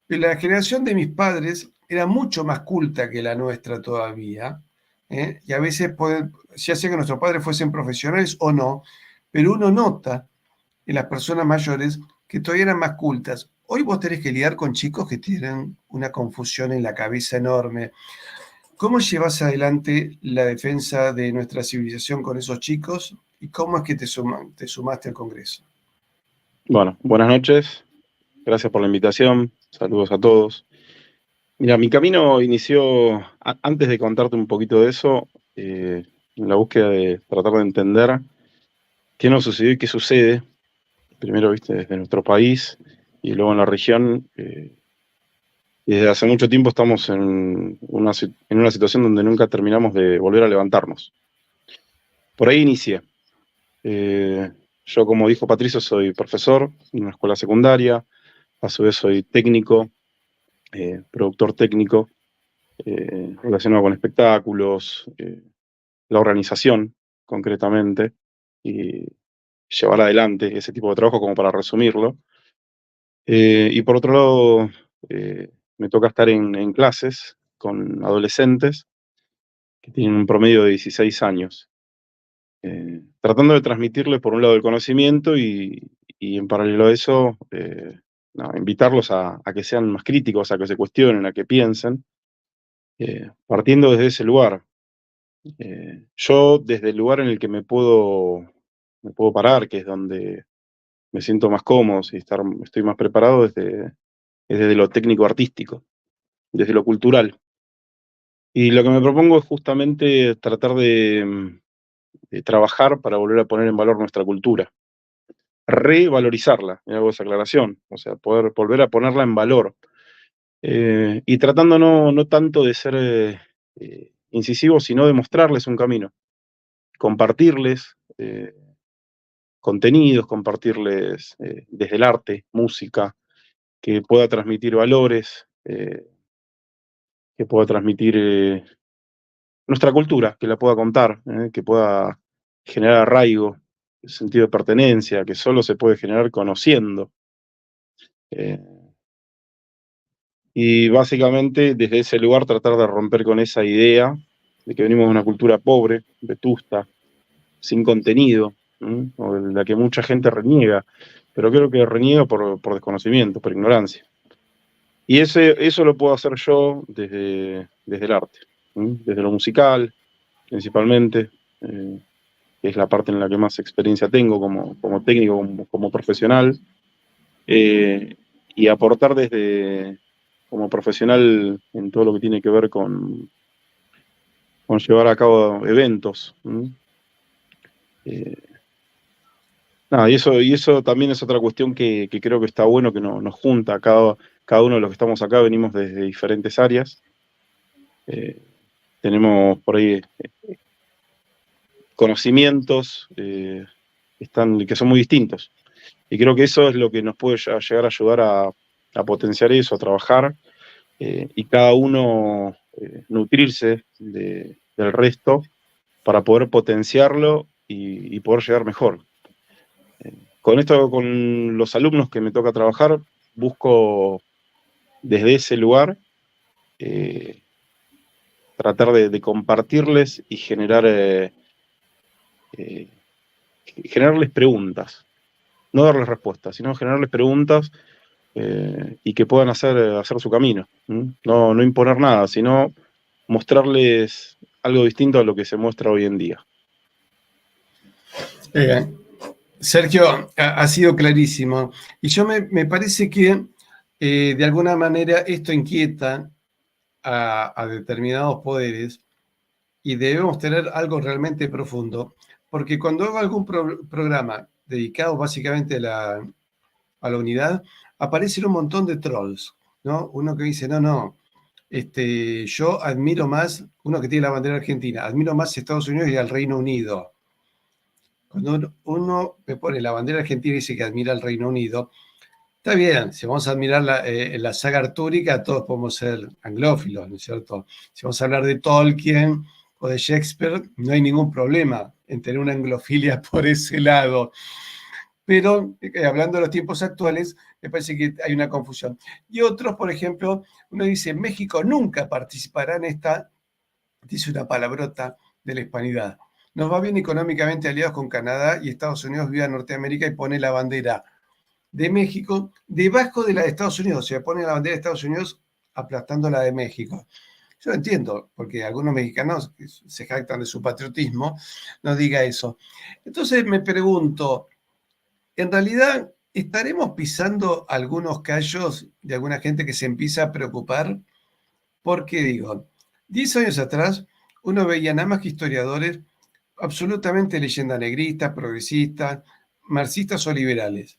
Pero la generación de mis padres era mucho más culta que la nuestra todavía, ¿eh? Y a veces, ya sea que nuestros padres fuesen profesionales o no, pero uno nota en las personas mayores que todavía eran más cultas. Hoy vos tenés que lidiar con chicos que tienen una confusión en la cabeza enorme. ¿Cómo llevas adelante la defensa de nuestra civilización con esos chicos? ¿Y cómo es que te sumaste al Congreso? Bueno, buenas noches. Gracias por la invitación. Saludos a todos. Mira, mi camino inició, antes de contarte un poquito de eso, en la búsqueda de tratar de entender qué nos sucedió y qué sucede. Primero, viste, desde nuestro país y luego en la región. Y desde hace mucho tiempo estamos en una situación donde nunca terminamos de volver a levantarnos. Por ahí inicié. Yo, como dijo Patricio, soy profesor en una escuela secundaria. A su vez soy técnico, productor técnico, relacionado con espectáculos, la organización concretamente, y llevar adelante ese tipo de trabajo como para resumirlo. Y por otro lado, me toca estar en clases con adolescentes que tienen un promedio de 16 años, tratando de transmitirles por un lado el conocimiento y en paralelo a eso, invitarlos a que sean más críticos, a que se cuestionen, a que piensen, partiendo desde ese lugar. Yo desde el lugar en el que me puedo parar, que es donde me siento más cómodo y estoy más preparado, es desde lo técnico-artístico, desde lo cultural. Y lo que me propongo es justamente tratar de trabajar para volver a poner en valor nuestra cultura, revalorizarla, me hago esa aclaración, o sea, poder volver a ponerla en valor. Y tratando no tanto de ser incisivo, sino de mostrarles un camino, compartirles contenidos, compartirles desde el arte, música, que pueda transmitir valores, que pueda transmitir nuestra cultura, que la pueda contar, que pueda generar arraigo, sentido de pertenencia, que solo se puede generar conociendo. Y básicamente desde ese lugar tratar de romper con esa idea de que venimos de una cultura pobre, vetusta, sin contenido, o de la que mucha gente reniega, pero creo que reniega por desconocimiento, por ignorancia. Y eso lo puedo hacer yo desde el arte, desde lo musical, principalmente, que es la parte en la que más experiencia tengo como técnico, como profesional, y aportar como profesional en todo lo que tiene que ver con llevar a cabo eventos. Nada, y eso también es otra cuestión que creo que está bueno, que nos junta. Cada uno de los que estamos acá venimos desde diferentes áreas. Tenemos por ahí conocimientos que son muy distintos. Y creo que eso es lo que nos puede llegar a ayudar a potenciar eso, a trabajar, y cada uno nutrirse del resto para poder potenciarlo y poder llegar mejor. Con esto, con los alumnos que me toca trabajar, busco desde ese lugar tratar de compartirles y generarles preguntas. No darles respuestas, sino generarles preguntas y que puedan hacer su camino. No imponer nada, sino mostrarles algo distinto a lo que se muestra hoy en día. Sergio, ha sido clarísimo. Y yo me parece que de alguna manera esto inquieta a determinados poderes y debemos tener algo realmente profundo, porque cuando hago algún programa dedicado básicamente a la unidad, aparecen un montón de trolls, ¿no? Uno que dice, no, yo admiro más, uno que tiene la bandera argentina, admiro más a Estados Unidos y al Reino Unido. Cuando uno me pone la bandera argentina y dice que admira al Reino Unido, está bien, si vamos a admirar la saga artúrica, todos podemos ser anglófilos, ¿no es cierto? Si vamos a hablar de Tolkien o de Shakespeare, no hay ningún problema en tener una anglofilia por ese lado. Pero hablando de los tiempos actuales, me parece que hay una confusión. Y otros, por ejemplo, uno dice, México nunca participará en esta, dice una palabrota de la hispanidad. Nos va bien económicamente aliados con Canadá y Estados Unidos viva Norteamérica y pone la bandera de México debajo de la de Estados Unidos. O sea, pone la bandera de Estados Unidos aplastando la de México. Yo entiendo, porque algunos mexicanos se jactan de su patriotismo, no diga eso. Entonces me pregunto, en realidad, ¿estaremos pisando algunos callos de alguna gente que se empieza a preocupar? Porque digo, 10 años atrás uno veía nada más que historiadores absolutamente leyenda negrista, progresistas, marxistas o liberales,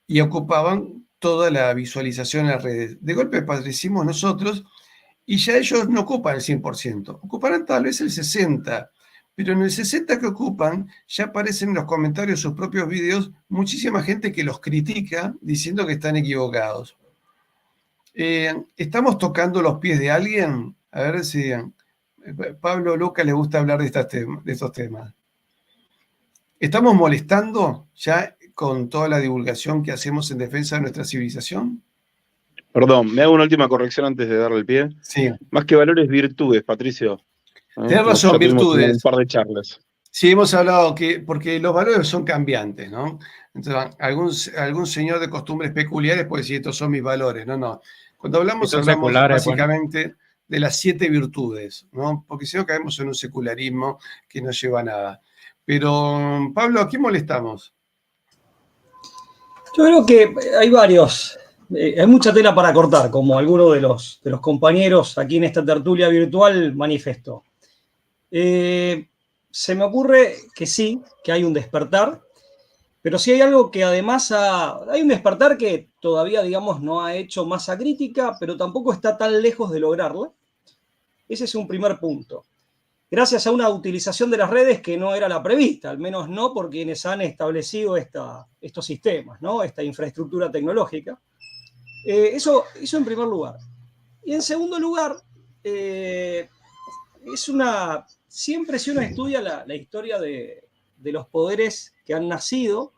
y ocupaban toda la visualización en las redes. De golpe aparecimos nosotros y ya ellos no ocupan el 100%, ocuparán tal vez el 60%, pero en el 60% que ocupan ya aparecen en los comentarios de sus propios videos muchísima gente que los critica diciendo que están equivocados. ¿Estamos tocando los pies de alguien? A ver si Pablo o Lucas les gusta hablar de estos temas. ¿Estamos molestando ya con toda la divulgación que hacemos en defensa de nuestra civilización? Perdón, me hago una última corrección antes de darle el pie. Sí. Más que valores, virtudes, Patricio. Tienes razón, virtudes. Un par de charlas. Sí, hemos hablado porque los valores son cambiantes, ¿no? Entonces, algún señor de costumbres peculiares puede decir, estos son mis valores. No. Cuando hablamos básicamente de las 7 virtudes, ¿no? Porque si no caemos en un secularismo que no lleva a nada. Pero, Pablo, ¿a quién molestamos? Yo creo que hay varios. Hay mucha tela para cortar, como alguno de los compañeros aquí en esta tertulia virtual manifestó. Se me ocurre que sí, que hay un despertar, pero sí hay algo que además hay un despertar que todavía, digamos, no ha hecho masa crítica, pero tampoco está tan lejos de lograrla. Ese es un primer punto. Gracias a una utilización de las redes que no era la prevista, al menos no por quienes han establecido estos sistemas, ¿no? Esta infraestructura tecnológica. Eso en primer lugar. Y en segundo lugar, siempre si uno estudia la historia de los poderes que han nacido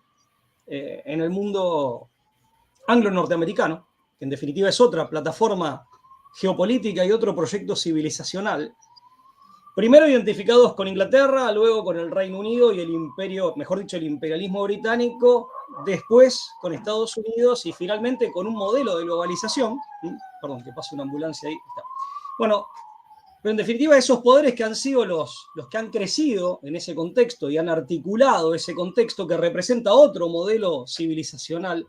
en el mundo anglo-norteamericano, que en definitiva es otra plataforma geopolítica y otro proyecto civilizacional, primero identificados con Inglaterra, luego con el Reino Unido y el imperio, mejor dicho, el imperialismo británico, después con Estados Unidos y finalmente con un modelo de globalización. Perdón, que pase una ambulancia ahí. Está. Bueno, pero en definitiva esos poderes que han sido los que han crecido en ese contexto y han articulado ese contexto que representa otro modelo civilizacional,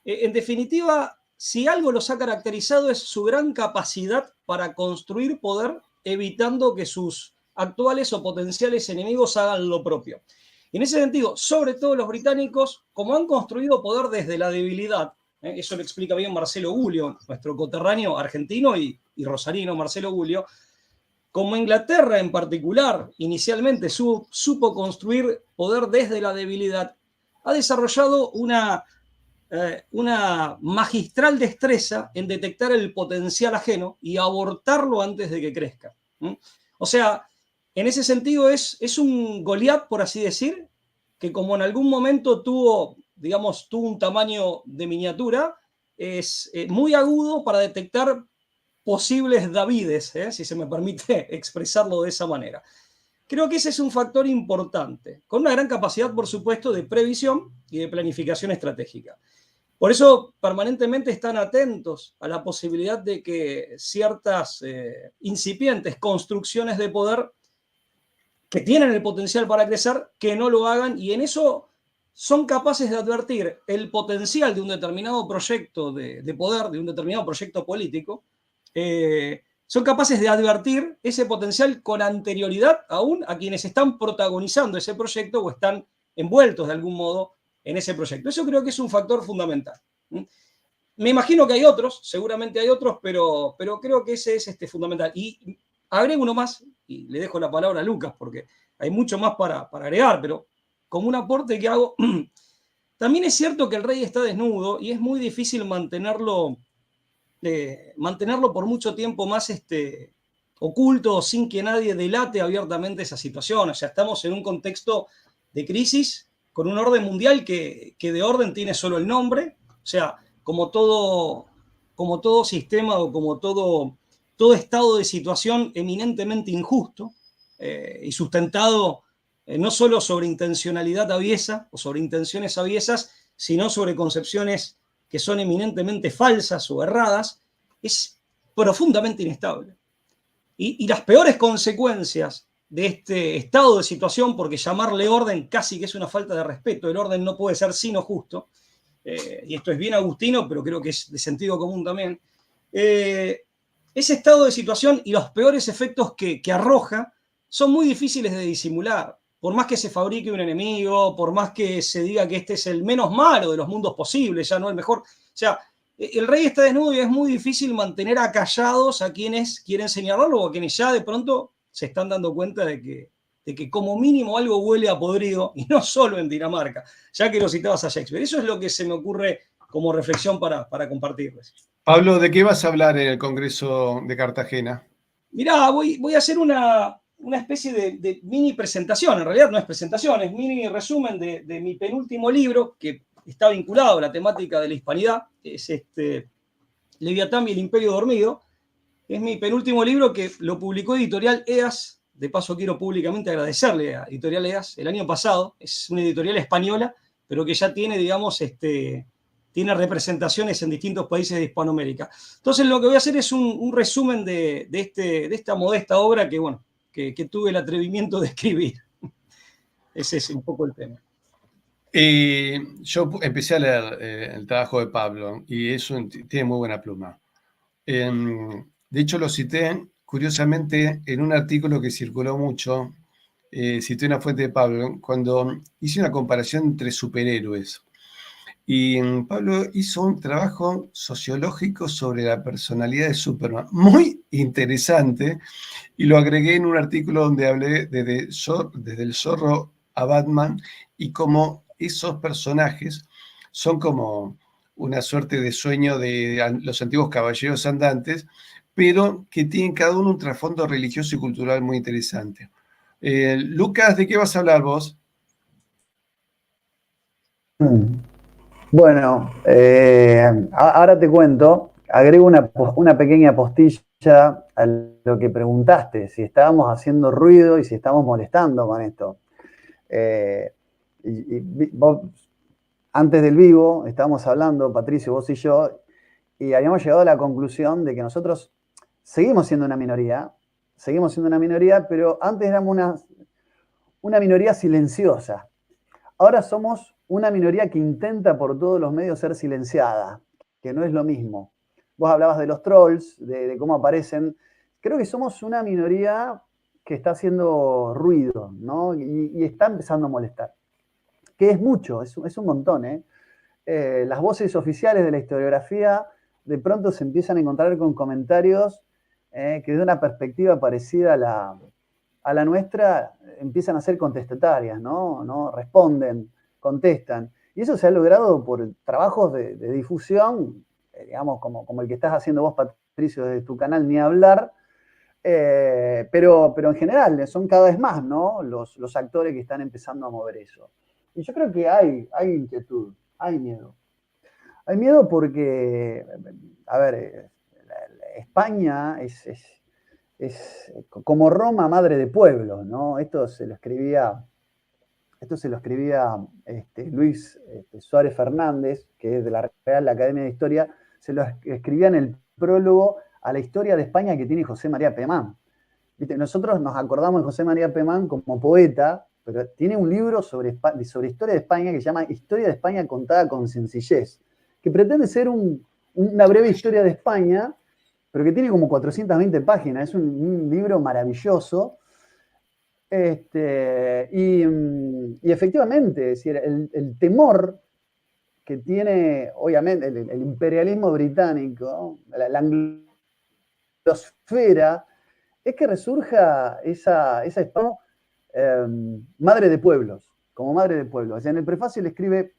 en definitiva, si algo los ha caracterizado es su gran capacidad para construir poder evitando que sus actuales o potenciales enemigos hagan lo propio. Y en ese sentido, sobre todo los británicos, como han construido poder desde la debilidad, eso lo explica bien Marcelo Gullio, nuestro coterráneo argentino y rosarino Marcelo Gullio, como Inglaterra en particular inicialmente supo construir poder desde la debilidad, ha desarrollado una magistral destreza en detectar el potencial ajeno y abortarlo antes de que crezca. O sea, en ese sentido es un Goliat, por así decir, que como en algún momento tuvo un tamaño de miniatura, es muy agudo para detectar posibles Davides, si se me permite expresarlo de esa manera. Creo que ese es un factor importante, con una gran capacidad, por supuesto, de previsión y de planificación estratégica. Por eso permanentemente están atentos a la posibilidad de que ciertas incipientes construcciones de poder que tienen el potencial para crecer, que no lo hagan, y en eso son capaces de advertir el potencial de un determinado proyecto de poder, de un determinado proyecto político, son capaces de advertir ese potencial con anterioridad aún a quienes están protagonizando ese proyecto o están envueltos de algún modo en ese proyecto. Eso creo que es un factor fundamental. Me imagino que hay otros, seguramente hay otros, pero creo que ese es fundamental. Y agrego uno más, y le dejo la palabra a Lucas, porque hay mucho más para agregar, pero como un aporte que hago, también es cierto que el rey está desnudo y es muy difícil mantenerlo por mucho tiempo más oculto, sin que nadie delate abiertamente esa situación. O sea, estamos en un contexto de crisis, con un orden mundial que de orden tiene solo el nombre. O sea, como todo sistema o como todo estado de situación eminentemente injusto y sustentado no solo sobre intencionalidad aviesa o sobre intenciones aviesas, sino sobre concepciones que son eminentemente falsas o erradas, es profundamente inestable. Y las peores consecuencias de este estado de situación, porque llamarle orden casi que es una falta de respeto, el orden no puede ser sino justo, y esto es bien agustino, pero creo que es de sentido común también, ese estado de situación y los peores efectos que arroja son muy difíciles de disimular. Por más que se fabrique un enemigo, por más que se diga que este es el menos malo de los mundos posibles, ya no el mejor. O sea, el rey está desnudo y es muy difícil mantener acallados a quienes quieren señalarlo o a quienes ya de pronto se están dando cuenta de que como mínimo algo huele a podrido, y no solo en Dinamarca, ya que lo citabas a Shakespeare. Eso es lo que se me ocurre como reflexión para compartirles. Pablo, ¿de qué vas a hablar en el Congreso de Cartagena? Mirá, voy a hacer una especie de mini presentación, en realidad no es presentación, es mini resumen de mi penúltimo libro, que está vinculado a la temática de la hispanidad, es Leviatán y el Imperio Dormido. Es mi penúltimo libro que lo publicó Editorial EAS. De paso quiero públicamente agradecerle a Editorial EAS el año pasado. Es una editorial española, pero que ya tiene, digamos, tiene representaciones en distintos países de Hispanoamérica. Entonces lo que voy a hacer es un resumen de esta modesta obra que, bueno, que tuve el atrevimiento de escribir. Ese es un poco el tema. Yo empecé a leer el trabajo de Pablo y tiene muy buena pluma. De hecho, lo cité, curiosamente, en un artículo que circuló mucho, cité una fuente de Pablo, cuando hice una comparación entre superhéroes. Y Pablo hizo un trabajo sociológico sobre la personalidad de Superman, muy interesante, y lo agregué en un artículo donde hablé desde el zorro a Batman y cómo esos personajes son como una suerte de sueño de los antiguos caballeros andantes, pero que tienen cada uno un trasfondo religioso y cultural muy interesante. Lucas, ¿de qué vas a hablar vos? Bueno, ahora te cuento, agrego una pequeña postilla a lo que preguntaste, si estábamos haciendo ruido y si estamos molestando con esto. Vos, antes del vivo, estábamos hablando, Patricio, vos y yo, y habíamos llegado a la conclusión de que nosotros seguimos siendo una minoría, pero antes éramos una minoría silenciosa. Ahora somos una minoría que intenta por todos los medios ser silenciada, que no es lo mismo. Vos hablabas de los trolls, de cómo aparecen. Creo que somos una minoría que está haciendo ruido, ¿no? Y está empezando a molestar. Que es mucho, es un montón, ¿eh? Las voces oficiales de la historiografía de pronto se empiezan a encontrar con comentarios que desde una perspectiva parecida a la nuestra empiezan a ser contestatarias, ¿no? Responden, contestan. Y eso se ha logrado por trabajos de difusión, digamos, como el que estás haciendo vos, Patricio, desde tu canal, ni hablar, pero en general son cada vez más, ¿no? Los actores que están empezando a mover eso. Y yo creo que hay inquietud, hay miedo. Hay miedo porque, a ver, España es como Roma, madre de pueblos, ¿no? Esto se lo escribía Luis Suárez Fernández, que es de la Real Academia de Historia, se lo escribía en el prólogo a la historia de España que tiene José María Pemán. ¿Viste? Nosotros nos acordamos de José María Pemán como poeta, pero tiene un libro sobre historia de España que se llama Historia de España contada con sencillez, que pretende ser una breve historia de España, pero que tiene como 420 páginas. Es un libro maravilloso. Y efectivamente, es decir, el temor que tiene, obviamente, el imperialismo británico, la anglosfera, es que resurja esa España madre de pueblos, como madre de pueblos. O sea, en el prefacio le escribe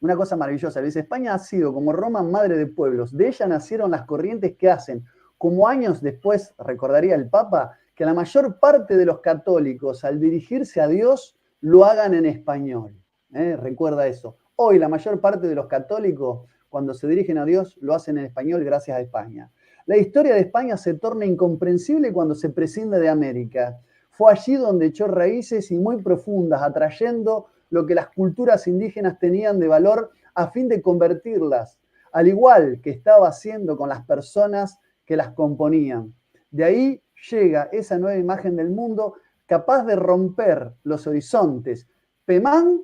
una cosa maravillosa. Le dice: España ha sido como Roma madre de pueblos. De ella nacieron las corrientes que hacen, como años después recordaría el Papa, que la mayor parte de los católicos al dirigirse a Dios lo hagan en español. Recuerda eso. Hoy la mayor parte de los católicos cuando se dirigen a Dios lo hacen en español gracias a España. La historia de España se torna incomprensible cuando se prescinde de América. Fue allí donde echó raíces y muy profundas, atrayendo lo que las culturas indígenas tenían de valor a fin de convertirlas, al igual que estaba haciendo con las personas que las componían. De ahí llega esa nueva imagen del mundo capaz de romper los horizontes. Pemán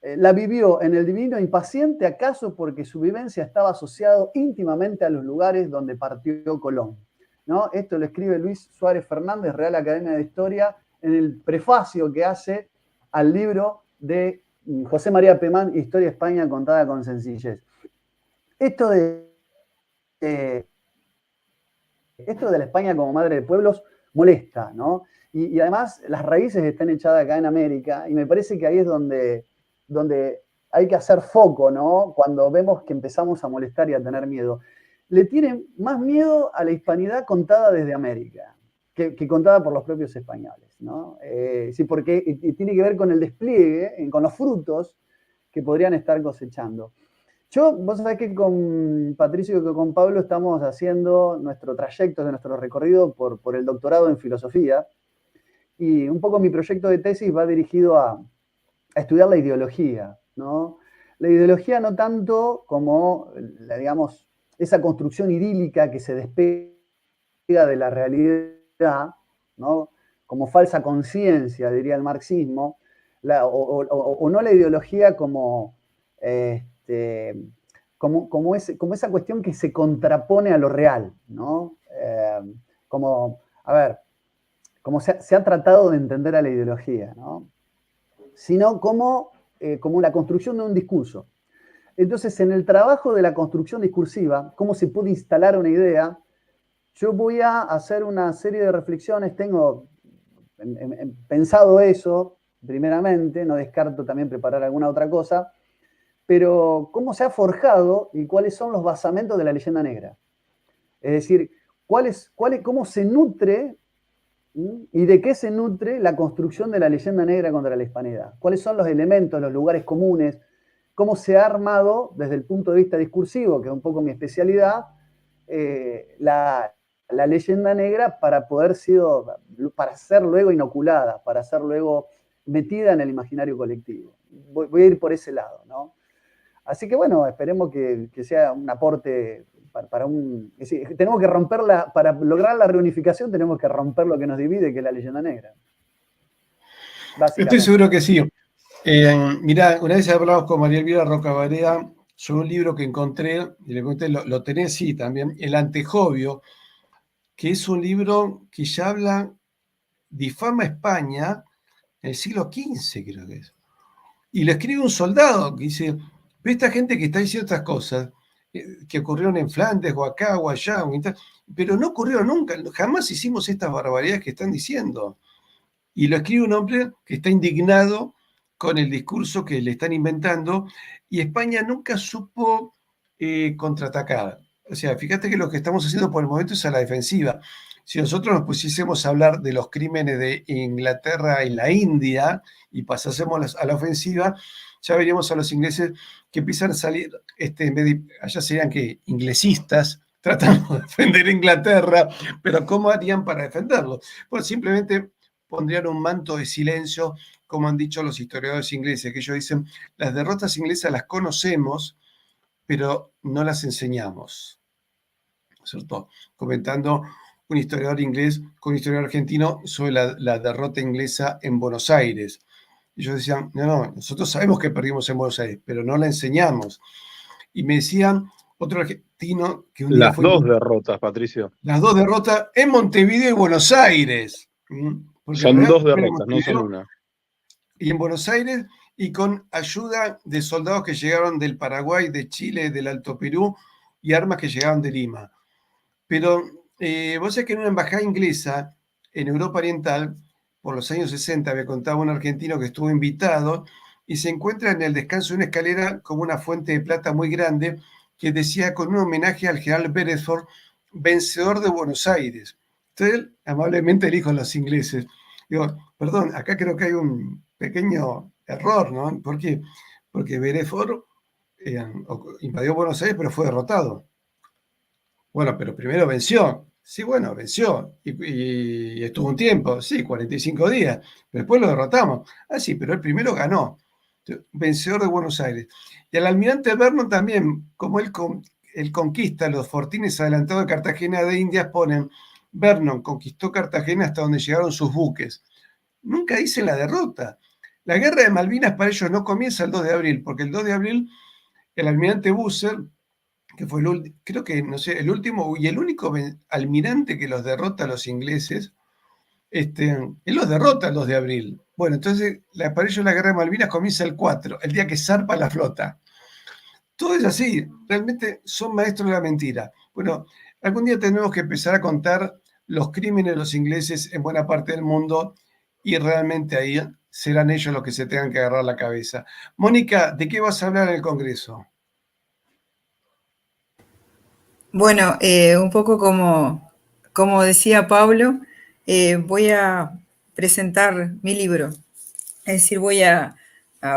la vivió en el divino impaciente, acaso porque su vivencia estaba asociado íntimamente a los lugares donde partió Colón, ¿no? Esto lo escribe Luis Suárez Fernández, Real Academia de Historia, en el prefacio que hace al libro de José María Pemán, Historia de España contada con sencillez. Esto de la España como madre de pueblos molesta, ¿no? Y además las raíces están echadas acá en América, y me parece que ahí es donde hay que hacer foco, ¿no? Cuando vemos que empezamos a molestar y a tener miedo. Le tienen más miedo a la hispanidad contada desde América que contada por los propios españoles, ¿no? Sí, porque tiene que ver con el despliegue, con los frutos que podrían estar cosechando. Vos sabés que con Patricio y con Pablo estamos haciendo nuestro trayecto, nuestro recorrido por el doctorado en filosofía, y un poco mi proyecto de tesis va dirigido a estudiar la ideología, ¿no? La ideología no tanto como, digamos, esa construcción idílica que se despega de la realidad, ¿no? Como falsa conciencia, diría el marxismo, o no la ideología como esa cuestión que se contrapone a lo real, ¿no? Como se ha tratado de entender a la ideología, ¿no? Sino como la construcción de un discurso. Entonces, en el trabajo de la construcción discursiva, cómo se puede instalar una idea, yo voy a hacer una serie de reflexiones. Tengo pensado eso, primeramente, no descarto también preparar alguna otra cosa, pero cómo se ha forjado y cuáles son los basamentos de la leyenda negra. Es decir, cómo se nutre y de qué se nutre la construcción de la leyenda negra contra la hispanidad. ¿Cuáles son los elementos, los lugares comunes? ¿Cómo se ha armado desde el punto de vista discursivo, que es un poco mi especialidad, la leyenda negra para ser luego inoculada, para ser luego metida en el imaginario colectivo? Voy a ir por ese lado, ¿no? Así que bueno, esperemos que sea un aporte es decir, tenemos que romperla, para lograr la reunificación tenemos que romper lo que nos divide, que es la leyenda negra. Estoy seguro que sí. Mirá, una vez hablamos con María Elvira Rocabareda sobre un libro que encontré, y le conté, lo tenés, sí, también, El Antejovio, que es un libro que ya habla difama a España en el siglo XV, creo que es. Y lo escribe un soldado que dice, ve esta gente que está diciendo estas cosas, que ocurrieron en Flandes, o acá, o allá, pero no ocurrieron nunca, jamás hicimos estas barbaridades que están diciendo. Y lo escribe un hombre que está indignado con el discurso que le están inventando, y España nunca supo contraatacar. O sea, fíjate que lo que estamos haciendo por el momento es a la defensiva. Si nosotros nos pusiésemos a hablar de los crímenes de Inglaterra en la India y pasásemos a la ofensiva, ya veríamos a los ingleses que empiezan a salir, en vez de, allá serían que inglesistas, tratando de defender Inglaterra, pero ¿cómo harían para defenderlo? Pues simplemente pondrían un manto de silencio, como han dicho los historiadores ingleses, que ellos dicen, las derrotas inglesas las conocemos, pero no las enseñamos, ¿cierto? Comentando un historiador inglés con un historiador argentino sobre la derrota inglesa en Buenos Aires. Ellos decían, no, nosotros sabemos que perdimos en Buenos Aires, pero no la enseñamos. Y me decían otro argentino que un día Las dos derrotas, Patricio. Las dos derrotas en Montevideo y Buenos Aires. Son dos derrotas, no son una. Y en Buenos Aires, y con ayuda de soldados que llegaron del Paraguay, de Chile, del Alto Perú, y armas que llegaban de Lima. Pero vos sabés que en una embajada inglesa en Europa Oriental, por los años 60, me contaba un argentino que estuvo invitado, y se encuentra en el descanso de una escalera como una fuente de plata muy grande, que decía con un homenaje al general Beresford, vencedor de Buenos Aires. Entonces él amablemente le dijo a los ingleses, digo, perdón, acá creo que hay un pequeño error, ¿no? ¿Por qué? Porque Beresford invadió Buenos Aires, pero fue derrotado. Bueno, pero primero venció. Sí, bueno, venció. Y estuvo un tiempo, sí, 45 días. Pero después lo derrotamos. Ah, sí, pero él primero ganó. Vencedor de Buenos Aires. Y al almirante Vernon también, como él conquista los fortines adelantados de Cartagena de Indias, ponen, Vernon conquistó Cartagena hasta donde llegaron sus buques. Nunca dicen la derrota. La guerra de Malvinas para ellos no comienza el 2 de abril, porque el 2 de abril el almirante Busser, que fue creo que, no sé, el último y el único almirante que los derrota a los ingleses, él los derrota el 2 de abril. Bueno, entonces para ellos la guerra de Malvinas comienza el 4, el día que zarpa la flota. Todo es así, realmente son maestros de la mentira. Bueno, algún día tenemos que empezar a contar los crímenes de los ingleses en buena parte del mundo, y realmente ahí serán ellos los que se tengan que agarrar la cabeza. Mónica, ¿de qué vas a hablar en el Congreso? Bueno, un poco como decía Pablo, voy a presentar mi libro. Es decir, voy a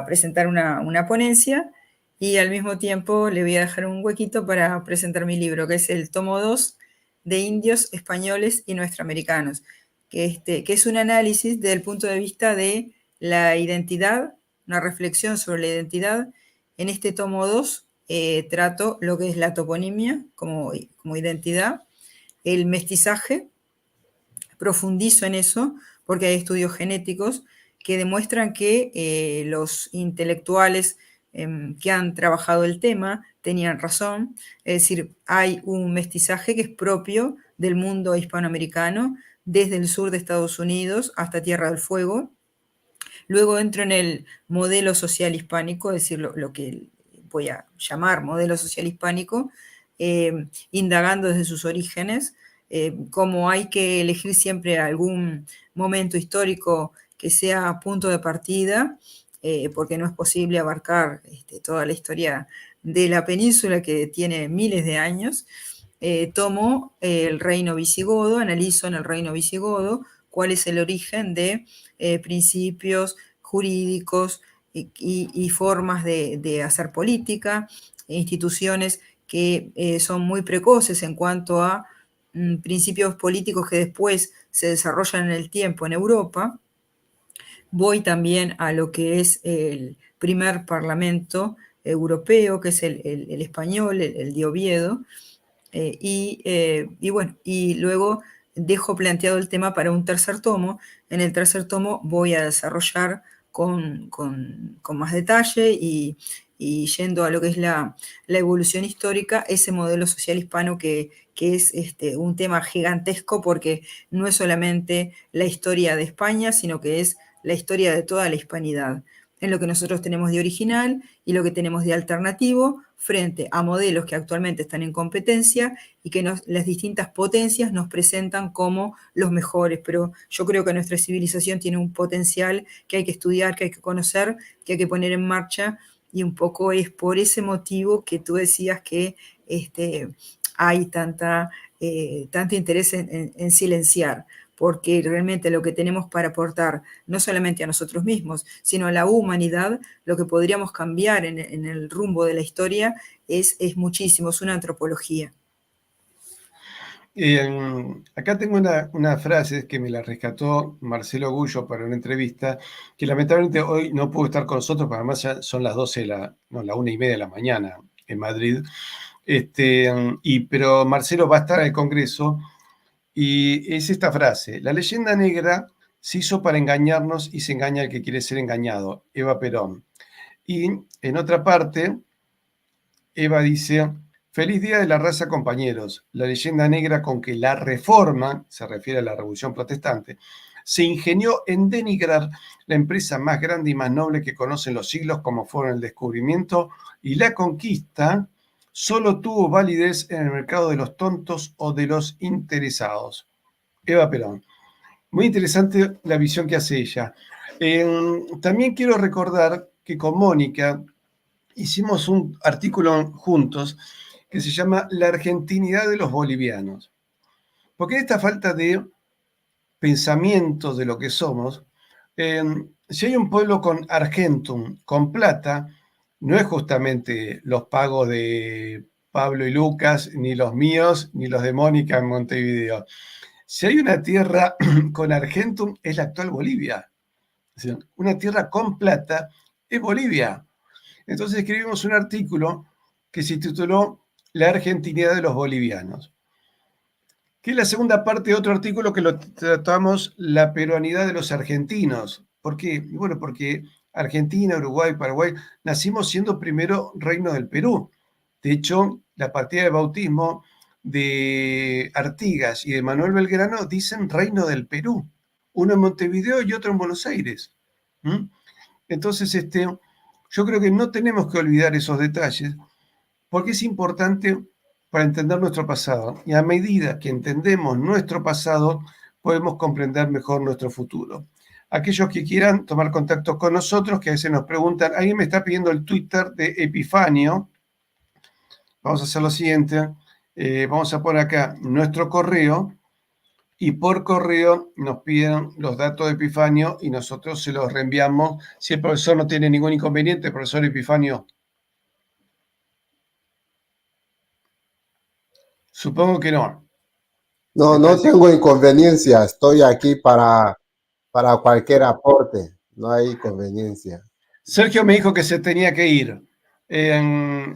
presentar una ponencia, y al mismo tiempo le voy a dejar un huequito para presentar mi libro, que es el tomo 2 de Indios, Españoles y Nuestroamericanos, que es un análisis desde el punto de vista de la identidad, una reflexión sobre la identidad. En este tomo 2 trato lo que es la toponimia como identidad, el mestizaje, profundizo en eso porque hay estudios genéticos que demuestran que los intelectuales que han trabajado el tema tenían razón, es decir, hay un mestizaje que es propio del mundo hispanoamericano, desde el sur de Estados Unidos hasta Tierra del Fuego. Luego entro en el modelo social hispánico, es decir, lo que voy a llamar modelo social hispánico, indagando desde sus orígenes, cómo hay que elegir siempre algún momento histórico que sea punto de partida, porque no es posible abarcar toda la historia de la península, que tiene miles de años. Tomo el reino visigodo, analizo en el reino visigodo cuál es el origen de principios jurídicos y formas de hacer política, instituciones que son muy precoces en cuanto a principios políticos que después se desarrollan en el tiempo en Europa. Voy también a lo que es el primer parlamento europeo, que es el español, el de Oviedo, bueno, y luego dejo planteado el tema para un tercer tomo. En el tercer tomo voy a desarrollar con más detalle y y yendo a lo que es la evolución histórica, ese modelo social hispano que es un tema gigantesco porque no es solamente la historia de España, sino que es la historia de toda la hispanidad, en lo que nosotros tenemos de original y lo que tenemos de alternativo frente a modelos que actualmente están en competencia y que las distintas potencias nos presentan como los mejores. Pero yo creo que nuestra civilización tiene un potencial que hay que estudiar, que hay que conocer, que hay que poner en marcha, y un poco es por ese motivo que tú decías que hay tanto interés en silenciar, porque realmente lo que tenemos para aportar, no solamente a nosotros mismos, sino a la humanidad, lo que podríamos cambiar en el rumbo de la historia es muchísimo, es una antropología. Acá tengo una frase que me la rescató Marcelo Gullo para una entrevista, que lamentablemente hoy no pudo estar con nosotros, porque además ya son las 12 la 1:30 de la mañana en Madrid. Pero Marcelo va a estar en el Congreso y es esta frase: la leyenda negra se hizo para engañarnos y se engaña al que quiere ser engañado. Eva Perón. Y en otra parte, Eva dice: feliz día de la raza, compañeros. La leyenda negra con que la Reforma, se refiere a la Revolución Protestante, se ingenió en denigrar la empresa más grande y más noble que conocen los siglos, como fueron el descubrimiento y la conquista, solo tuvo validez en el mercado de los tontos o de los interesados. Eva Perón. Muy interesante la visión que hace ella. También quiero recordar que con Mónica hicimos un artículo juntos que se llama La argentinidad de los bolivianos. Porque esta falta de pensamiento de lo que somos, si hay un pueblo con argentum, con plata, no es justamente los pagos de Pablo y Lucas, ni los míos, ni los de Mónica en Montevideo. Si hay una tierra con argentum, es la actual Bolivia. Es decir, una tierra con plata es Bolivia. Entonces escribimos un artículo que se tituló La argentinidad de los bolivianos, que es la segunda parte de otro artículo que lo tratamos, la peruanidad de los argentinos. ¿Por qué? Bueno, porque Argentina, Uruguay, Paraguay, nacimos siendo primero reino del Perú. De hecho, la partida de bautismo de Artigas y de Manuel Belgrano dicen reino del Perú, uno en Montevideo y otro en Buenos Aires. Entonces, yo creo que no tenemos que olvidar esos detalles, porque es importante para entender nuestro pasado. Y a medida que entendemos nuestro pasado, podemos comprender mejor nuestro futuro. Aquellos que quieran tomar contacto con nosotros, que a veces nos preguntan, alguien me está pidiendo el Twitter de Epifanio. Vamos a hacer lo siguiente, vamos a poner acá nuestro correo, y por correo nos piden los datos de Epifanio y nosotros se los reenviamos. Si el profesor no tiene ningún inconveniente, profesor Epifanio. Supongo que no. No, no tengo inconveniencia. Estoy aquí para cualquier aporte. No hay inconveniencia. Sergio me dijo que se tenía que ir.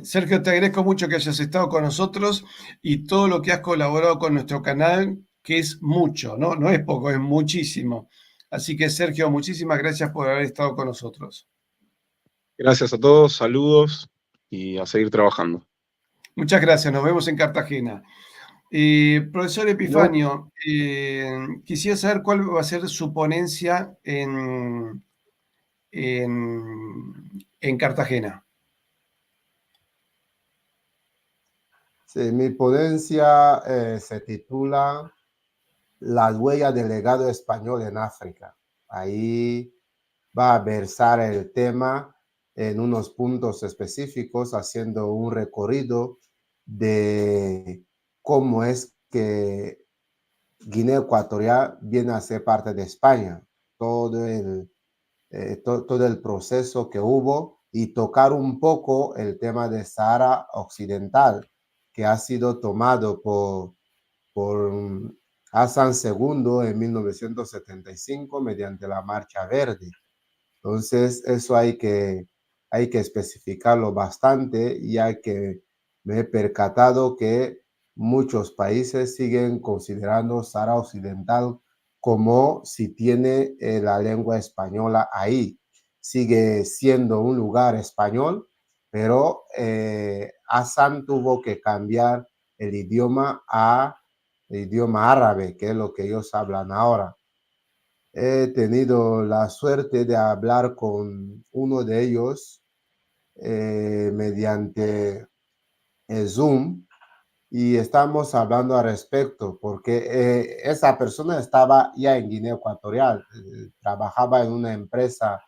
Sergio, te agradezco mucho que hayas estado con nosotros y todo lo que has colaborado con nuestro canal, que es mucho, ¿no? No es poco, es muchísimo. Así que, Sergio, muchísimas gracias por haber estado con nosotros. Gracias a todos, saludos y a seguir trabajando. Muchas gracias, nos vemos en Cartagena. Profesor Epifanio, quisiera saber cuál va a ser su ponencia en Cartagena. Sí, mi ponencia se titula Las huellas del legado español en África. Ahí va a versar el tema en unos puntos específicos, haciendo un recorrido de cómo es que Guinea Ecuatorial viene a ser parte de España, todo el proceso que hubo, y tocar un poco el tema de Sahara Occidental, que ha sido tomado por Hassan II en 1975 mediante la Marcha Verde. Entonces, eso hay que especificarlo bastante, ya que me he percatado que muchos países siguen considerando Sahara Occidental como si tiene la lengua española ahí. Sigue siendo un lugar español, pero Hassan tuvo que cambiar el idioma a el idioma árabe, que es lo que ellos hablan ahora. He tenido la suerte de hablar con uno de ellos mediante Zoom y estamos hablando al respecto porque esa persona estaba ya en Guinea Ecuatorial, trabajaba en una empresa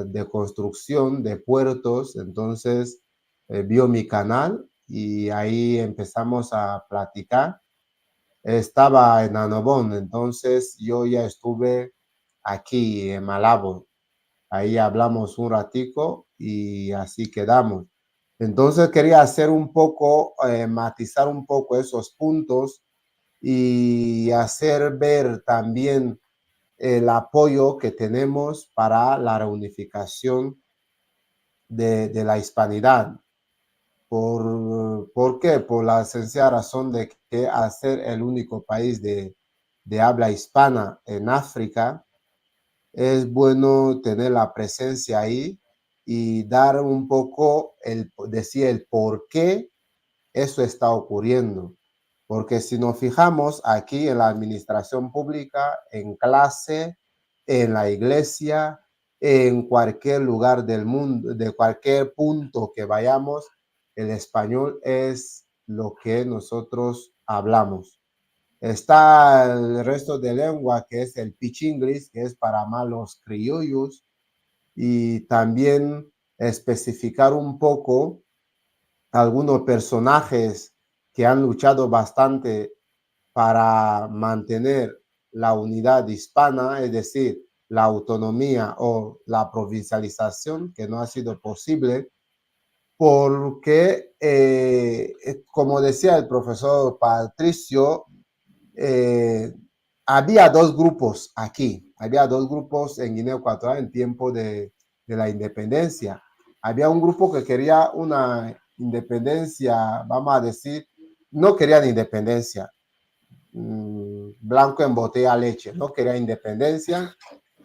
de construcción de puertos, entonces vio mi canal y ahí empezamos a platicar. Estaba en Annobón, entonces yo ya estuve aquí en Malabo. Ahí hablamos un ratico y así quedamos. Entonces quería hacer un poco, matizar un poco esos puntos y hacer ver también el apoyo que tenemos para la reunificación de la hispanidad. ¿Por qué? Por la sencilla razón de que al ser el único país de habla hispana en África, es bueno tener la presencia ahí y dar un poco, decir el por qué eso está ocurriendo. Porque si nos fijamos aquí en la administración pública, en clase, en la iglesia, en cualquier lugar del mundo, de cualquier punto que vayamos, el español es lo que nosotros hablamos. Está el resto de lengua, que es el Pichinglis, que es para más los criollos, y también especificar un poco algunos personajes que han luchado bastante para mantener la unidad hispana, es decir, la autonomía o la provincialización, que no ha sido posible, porque, como decía el profesor Patricio, había dos grupos aquí, había dos grupos en Guinea Ecuatorial en tiempo de la independencia. Había un grupo que quería una independencia, vamos a decir, no querían independencia, blanco en botella leche, no quería independencia,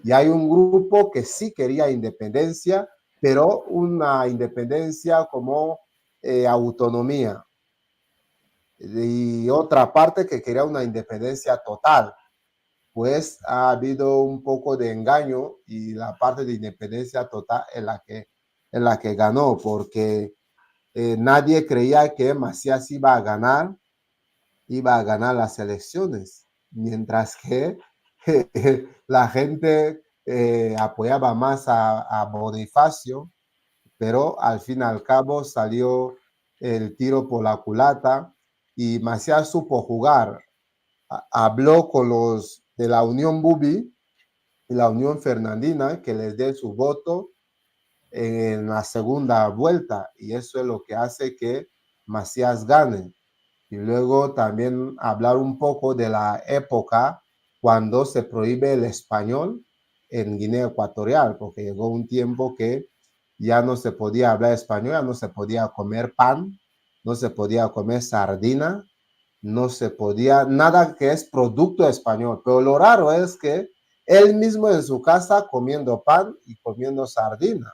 y hay un grupo que sí quería independencia, pero una independencia como autonomía, y otra parte que quería una independencia total. Pues ha habido un poco de engaño y la parte de independencia total en la que ganó, porque nadie creía que Macías iba a ganar las elecciones, mientras que la gente apoyaba más a Bonifacio, pero al fin y al cabo salió el tiro por la culata y Macías supo jugar. Habló con los de la Unión Bubi y la Unión Fernandina que les dé su voto en la segunda vuelta, y eso es lo que hace que Macías gane. Y luego también hablar un poco de la época cuando se prohíbe el español en Guinea Ecuatorial, porque llegó un tiempo que ya no se podía hablar español, ya no se podía comer pan, no se podía comer sardina, no se podía, nada que es producto español. Pero lo raro es que él mismo en su casa comiendo pan y comiendo sardina,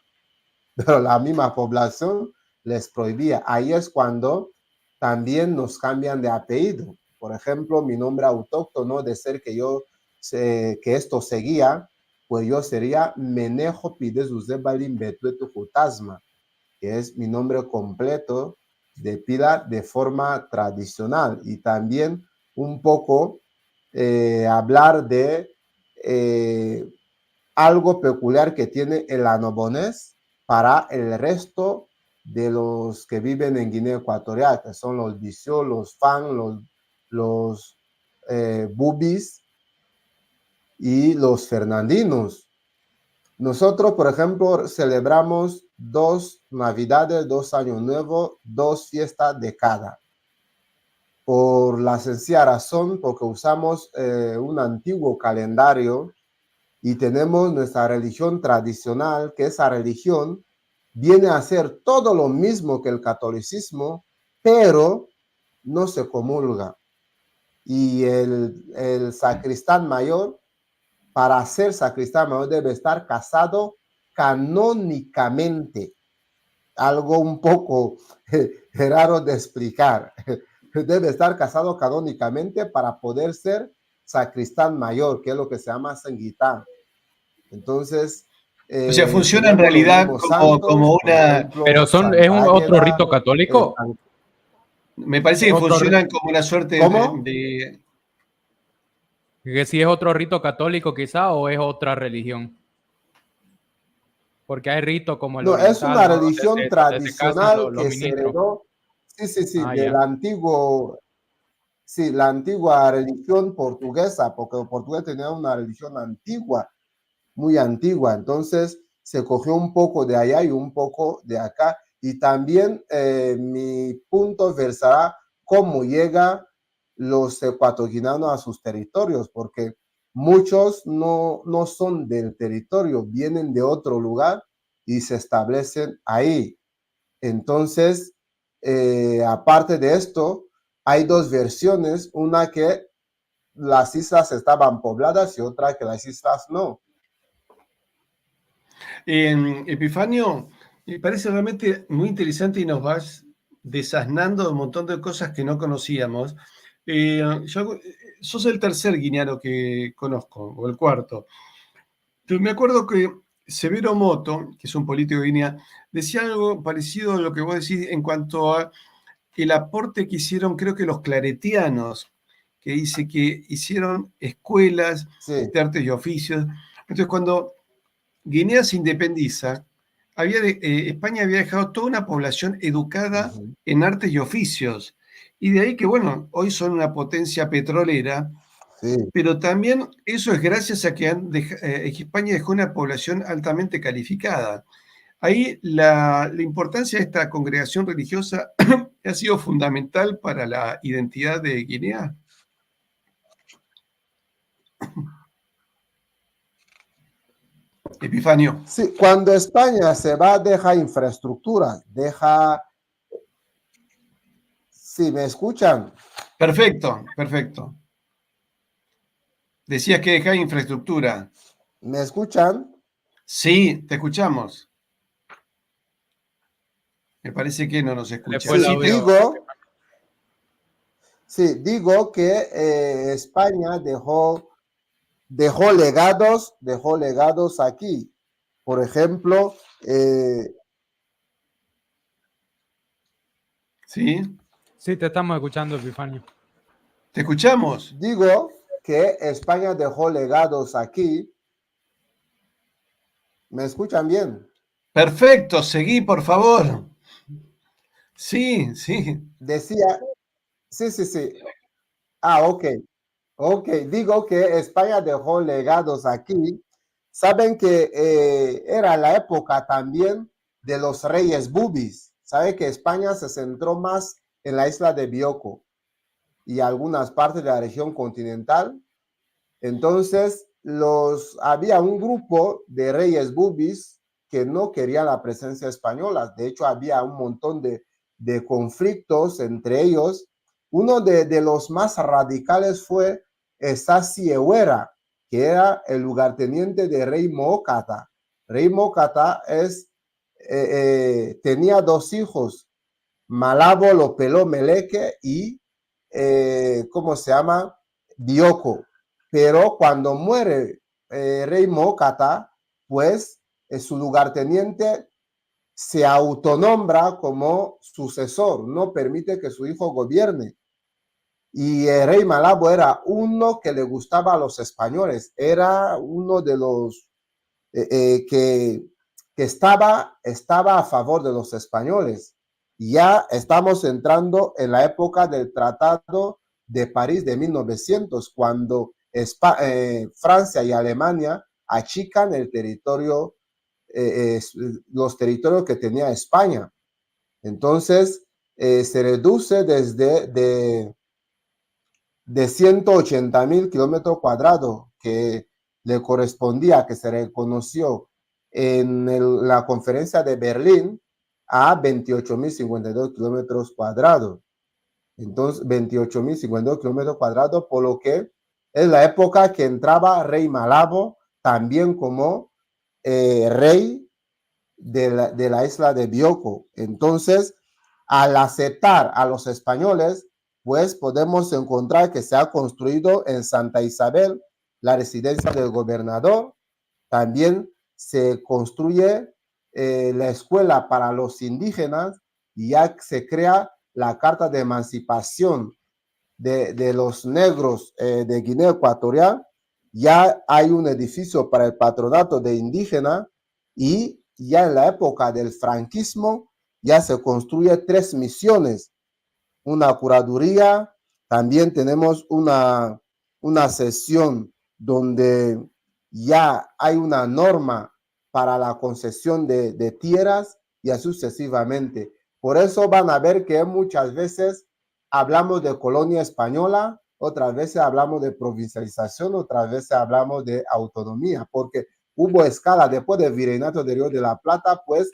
pero la misma población les prohibía. Ahí es cuando también nos cambian de apellido. Por ejemplo, mi nombre autóctono, de ser que yo que esto seguía, pues yo sería Menejo Pidezuzebalin Betuetu Jutasma, que es mi nombre completo de pila de forma tradicional. Y también un poco hablar de algo peculiar que tiene el annobonés para el resto de los que viven en Guinea Ecuatorial, que son los Bisio, los Fan, los Bubis y los Fernandinos. Nosotros, por ejemplo, celebramos 2 Navidades, 2 Años Nuevos, 2 fiestas de cada. Por la sencilla razón, porque usamos un antiguo calendario y tenemos nuestra religión tradicional, que esa religión viene a ser todo lo mismo que el catolicismo, pero no se comulga. Y el sacristán mayor, para ser sacristán mayor, debe estar casado canónicamente. algo un poco raro de explicar. Debe estar casado canónicamente para poder ser sacristán mayor, que es lo que se llama sanguitán. Entonces, O sea, funciona en tenemos los realidad mismos como, santos, como por una... ejemplo, Pero es un Santa otro Águeda, rito católico. Me parece que Otro funcionan como una suerte ¿Cómo? Que si es otro rito católico quizá o es otra religión. Porque hay ritos como el No, es oriental, una ¿no? religión Donde se casan tradicional los que se ministros. heredó, sí, Ah, del ya. antiguo, sí, la antigua religión portuguesa, porque los portugueses tenían una religión antigua, muy antigua. Entonces se cogió un poco de allá y un poco de acá. Y también mi punto versará cómo llega los ecuatoguineanos a sus territorios, porque muchos no son del territorio, vienen de otro lugar y se establecen ahí. Entonces, aparte de esto, hay dos versiones, una que las islas estaban pobladas y otra que las islas no. Epifanio, me parece realmente muy interesante y nos vas desasnando de un montón de cosas que no conocíamos. Sos el tercer guineano que conozco, o el cuarto. Pero me acuerdo que Severo Moto, que es un político guineano, decía algo parecido a lo que vos decís en cuanto a el aporte que hicieron, creo que los claretianos, que dice que hicieron escuelas Sí. de artes y oficios. Entonces, cuando Guinea se independiza, España había dejado toda una población educada en artes y oficios. Y de ahí que, bueno, hoy son una potencia petrolera, Sí. pero también eso es gracias a que España dejó una población altamente calificada. Ahí la importancia de esta congregación religiosa ha sido fundamental para la identidad de Guinea. Epifanio. Sí, cuando España se va, deja infraestructura, deja... Sí, ¿me escuchan? Perfecto, perfecto. Decías que deja infraestructura. ¿Me escuchan? Sí, te escuchamos. Me parece que no nos escucha. Después Sí, la veo. digo que España dejó legados aquí. Por ejemplo, ¿Sí? Sí, te estamos escuchando, Epifanio. ¿Te escuchamos? digo que España dejó legados aquí. ¿Me escuchan bien? Perfecto, seguí, por favor. Sí, sí. Decía, sí. Ah, ok. Digo que España dejó legados aquí. Saben que era la época también de los reyes bubis. Sabe que España se centró más en la isla de Bioko y algunas partes de la región continental. Entonces, había un grupo de reyes bubis que no querían la presencia española. De hecho, había un montón de conflictos entre ellos. Uno de los más radicales fue Sasi Ewera, que era el lugarteniente de Rey Moocata. Rey Moocata tenía dos hijos, Malabo Lopelo Meleque y, ¿cómo se llama? Bioko. Pero cuando muere Rey Moocata, pues su lugarteniente se autonombra como sucesor, no permite que su hijo gobierne. Y el rey Malabo era uno que le gustaba a los españoles, era uno de los que estaba a favor de los españoles. Ya estamos entrando en la época del Tratado de París de 1900, cuando Francia y Alemania achican el territorio, los territorios que tenía España. Entonces, se reduce de 180,000 kilómetros cuadrados que le correspondía, que se reconoció en la conferencia de Berlín, a 28,052 kilómetros cuadrados. Entonces, 28,052 kilómetros cuadrados, por lo que es la época que entraba Rey Malabo también como rey de la isla de Bioko. Entonces, al aceptar a los españoles, pues podemos encontrar que se ha construido en Santa Isabel la residencia del gobernador. También se construye la escuela para los indígenas y ya se crea la Carta de Emancipación de los negros de Guinea Ecuatorial. Ya hay un edificio para el patronato de indígena y ya en la época del franquismo ya se construye 3 misiones, una curaduría, también tenemos una sesión donde ya hay una norma para la concesión de tierras y así sucesivamente. Por eso van a ver que muchas veces hablamos de colonia española, otras veces hablamos de provincialización, otras veces hablamos de autonomía, porque hubo escala después del Virreinato del Río de la Plata, pues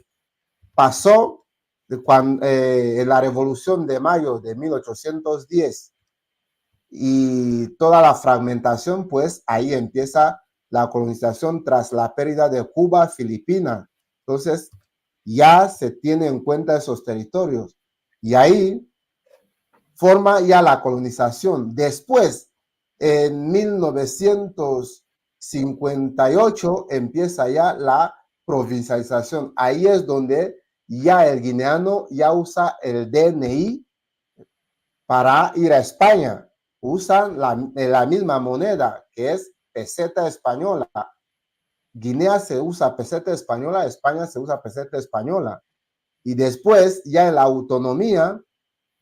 pasó en la Revolución de Mayo de 1810 y toda la fragmentación, pues ahí empieza la colonización tras la pérdida de Cuba, Filipinas. Entonces, ya se tiene en cuenta esos territorios y ahí forma ya la colonización. Después, en 1958, empieza ya la provincialización. Ahí es donde ya el guineano ya usa el DNI para ir a España. Usan la misma moneda, que es peseta española. Guinea se usa peseta española, España se usa peseta española. Y después, ya en la autonomía,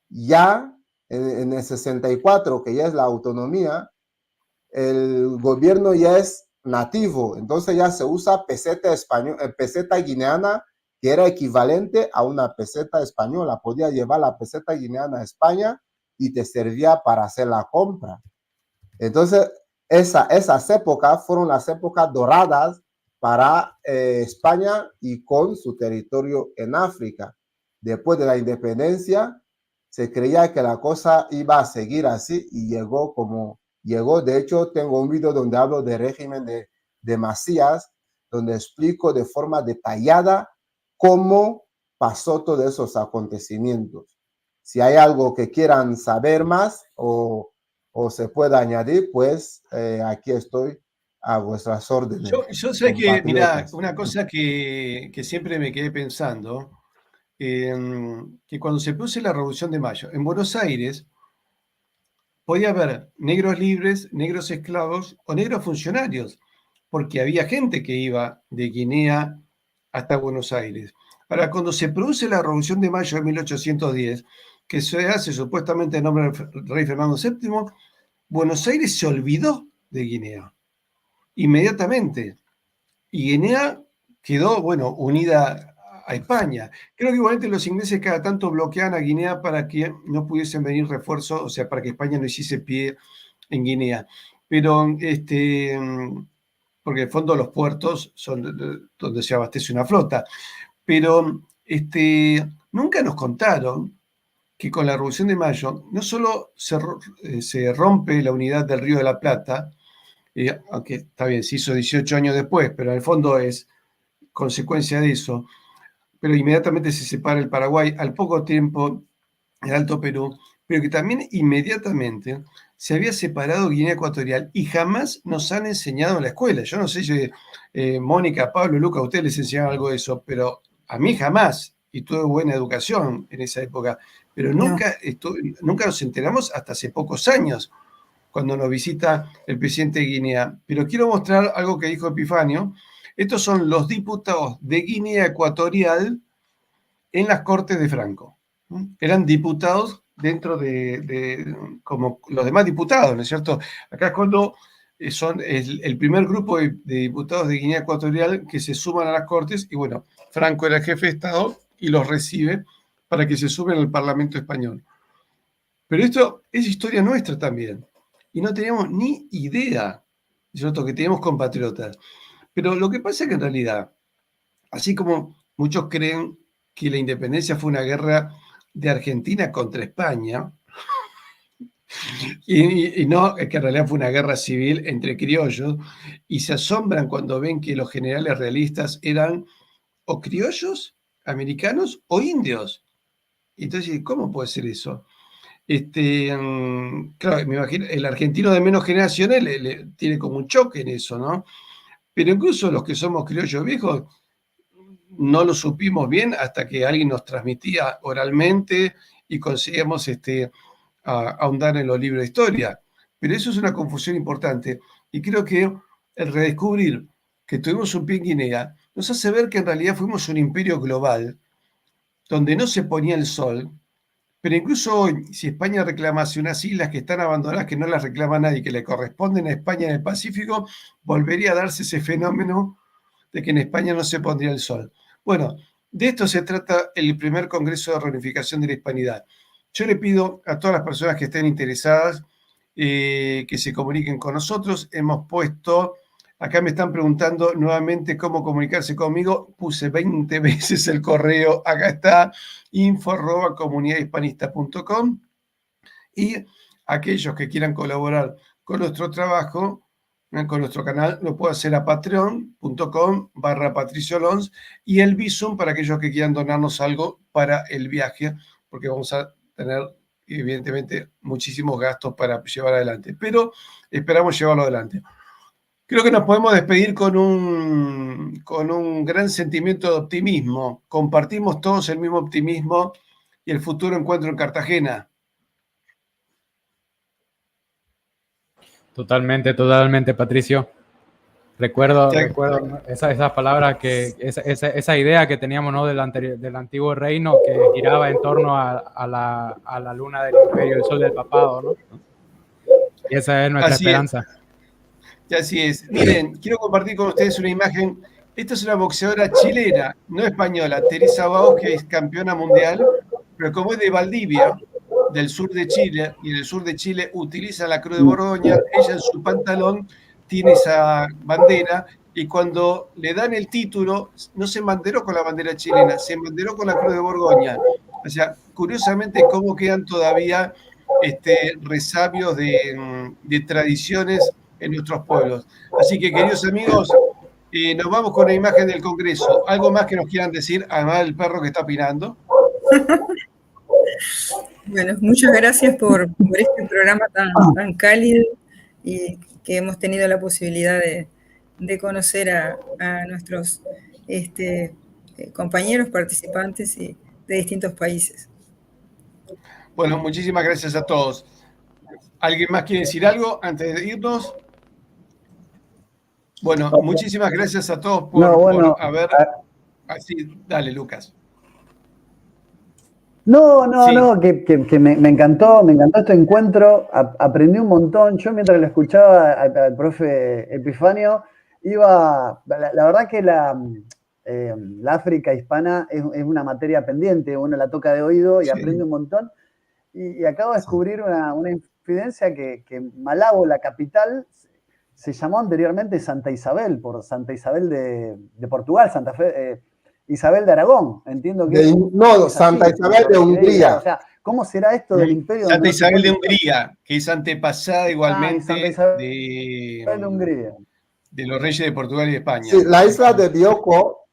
ya en el 64, que ya es la autonomía, el gobierno ya es nativo, entonces ya se usa peseta peseta guineana, que era equivalente a una peseta española. Podía llevar la peseta guineana a España y te servía para hacer la compra. Entonces, esas épocas fueron las épocas doradas para España y con su territorio en África. Después de la independencia, se creía que la cosa iba a seguir así y llegó como llegó. De hecho, tengo un video donde hablo del régimen de Macías, donde explico de forma detallada cómo pasó todos esos acontecimientos. Si hay algo que quieran saber más o se pueda añadir, pues aquí estoy a vuestras órdenes. Yo sé que, mira, una cosa que siempre me quedé pensando, que cuando se produce la Revolución de Mayo, en Buenos Aires podía haber negros libres, negros esclavos o negros funcionarios, porque había gente que iba de Guinea hasta Buenos Aires. Ahora, cuando se produce la Revolución de Mayo de 1810, que se hace supuestamente en nombre del rey Fernando VII, Buenos Aires se olvidó de Guinea inmediatamente. Y Guinea quedó, bueno, unida a España. Creo que igualmente los ingleses cada tanto bloqueaban a Guinea para que no pudiesen venir refuerzos, o sea, para que España no hiciese pie en Guinea. Pero, porque en el fondo los puertos son donde se abastece una flota. Pero nunca nos contaron que con la Revolución de Mayo no solo se rompe la unidad del Río de la Plata, aunque está bien, se hizo 18 años después, pero en el fondo es consecuencia de eso, pero inmediatamente se separa el Paraguay, al poco tiempo el Alto Perú, pero que también inmediatamente se había separado Guinea Ecuatorial y jamás nos han enseñado en la escuela. Yo no sé si Mónica, Pablo, Luca, a ustedes les enseñaron algo de eso, pero a mí jamás, y tuve buena educación en esa época, pero nunca nos enteramos hasta hace pocos años, cuando nos visita el presidente de Guinea. Pero quiero mostrar algo que dijo Epifanio. Estos son los diputados de Guinea Ecuatorial en las Cortes de Franco. Eran diputados dentro de como los demás diputados, ¿no es cierto? Acá es cuando son el primer grupo de diputados de Guinea Ecuatorial que se suman a las Cortes, y bueno, Franco era el jefe de Estado y los recibe para que se sumen al Parlamento español. Pero esto es historia nuestra también. Y no teníamos ni idea, ¿cierto?, que teníamos compatriotas. Pero lo que pasa es que en realidad, así como muchos creen que la independencia fue una guerra de Argentina contra España, y no, que en realidad fue una guerra civil entre criollos, y se asombran cuando ven que los generales realistas eran o criollos, americanos o indios. Entonces, ¿cómo puede ser eso? Claro, me imagino, el argentino de menos generaciones tiene como un choque en eso, ¿no? Pero incluso los que somos criollos viejos, no lo supimos bien hasta que alguien nos transmitía oralmente y conseguíamos ahondar en los libros de historia. Pero eso es una confusión importante. Y creo que el redescubrir que tuvimos un pie en Guinea nos hace ver que en realidad fuimos un imperio global donde no se ponía el sol. Pero incluso hoy, si España reclamase unas islas que están abandonadas, que no las reclama nadie, que le corresponden a España en el Pacífico, volvería a darse ese fenómeno de que en España no se pondría el sol. Bueno, de esto se trata el primer Congreso de Reunificación de la Hispanidad. Yo le pido a todas las personas que estén interesadas que se comuniquen con nosotros. Hemos puesto, acá me están preguntando nuevamente cómo comunicarse conmigo. Puse 20 veces el correo, acá está, info@comunidadhispanista.com. Y aquellos que quieran colaborar con nuestro trabajo, con nuestro canal, lo puedo hacer a patreon.com/Patricio Lons, y el Bizum para aquellos que quieran donarnos algo para el viaje, porque vamos a tener evidentemente muchísimos gastos para llevar adelante, pero esperamos llevarlo adelante. Creo que nos podemos despedir con un gran sentimiento de optimismo. Compartimos todos el mismo optimismo y el futuro encuentro en Cartagena. Totalmente, Patricio. Recuerdo esas palabras, esa idea que teníamos, ¿no? del antiguo reino que giraba en torno a la luna del imperio, el sol del papado, ¿no? Y esa es nuestra esperanza. Y así es. Miren, quiero compartir con ustedes una imagen. Esta es una boxeadora chilena, no española, Teresa Baos, que es campeona mundial, pero como es de Valdivia, del sur de Chile, y en el sur de Chile utiliza la Cruz de Borgoña, ella en su pantalón tiene esa bandera, y cuando le dan el título, no se embanderó con la bandera chilena, se embanderó con la Cruz de Borgoña. O sea, curiosamente, cómo quedan todavía resabios de tradiciones en nuestros pueblos. Así que, queridos amigos, nos vamos con la imagen del Congreso. ¿Algo más que nos quieran decir, además del perro que está opinando? Bueno, muchas gracias por este programa tan cálido y que hemos tenido la posibilidad de conocer a nuestros compañeros participantes de distintos países. Bueno, muchísimas gracias a todos. ¿Alguien más quiere decir algo antes de irnos? Bueno, muchísimas gracias a todos por haber... Así, dale, Lucas. No, que me encantó este encuentro, aprendí un montón. Yo mientras lo escuchaba al profe Epifanio, la verdad que la África hispana es una materia pendiente, uno la toca de oído y aprende un montón. Y acabo de descubrir una infidencia que Malabo, la capital, se llamó anteriormente Santa Isabel, por Santa Isabel de Portugal, Santa Fe... Isabel de Aragón, entiendo que... Santa Isabel de Hungría. O sea, ¿cómo será esto del imperio? Santa Isabel de Hungría, que es antepasada igualmente de Hungría. De los reyes de Portugal y de España. Sí, la isla de Bioko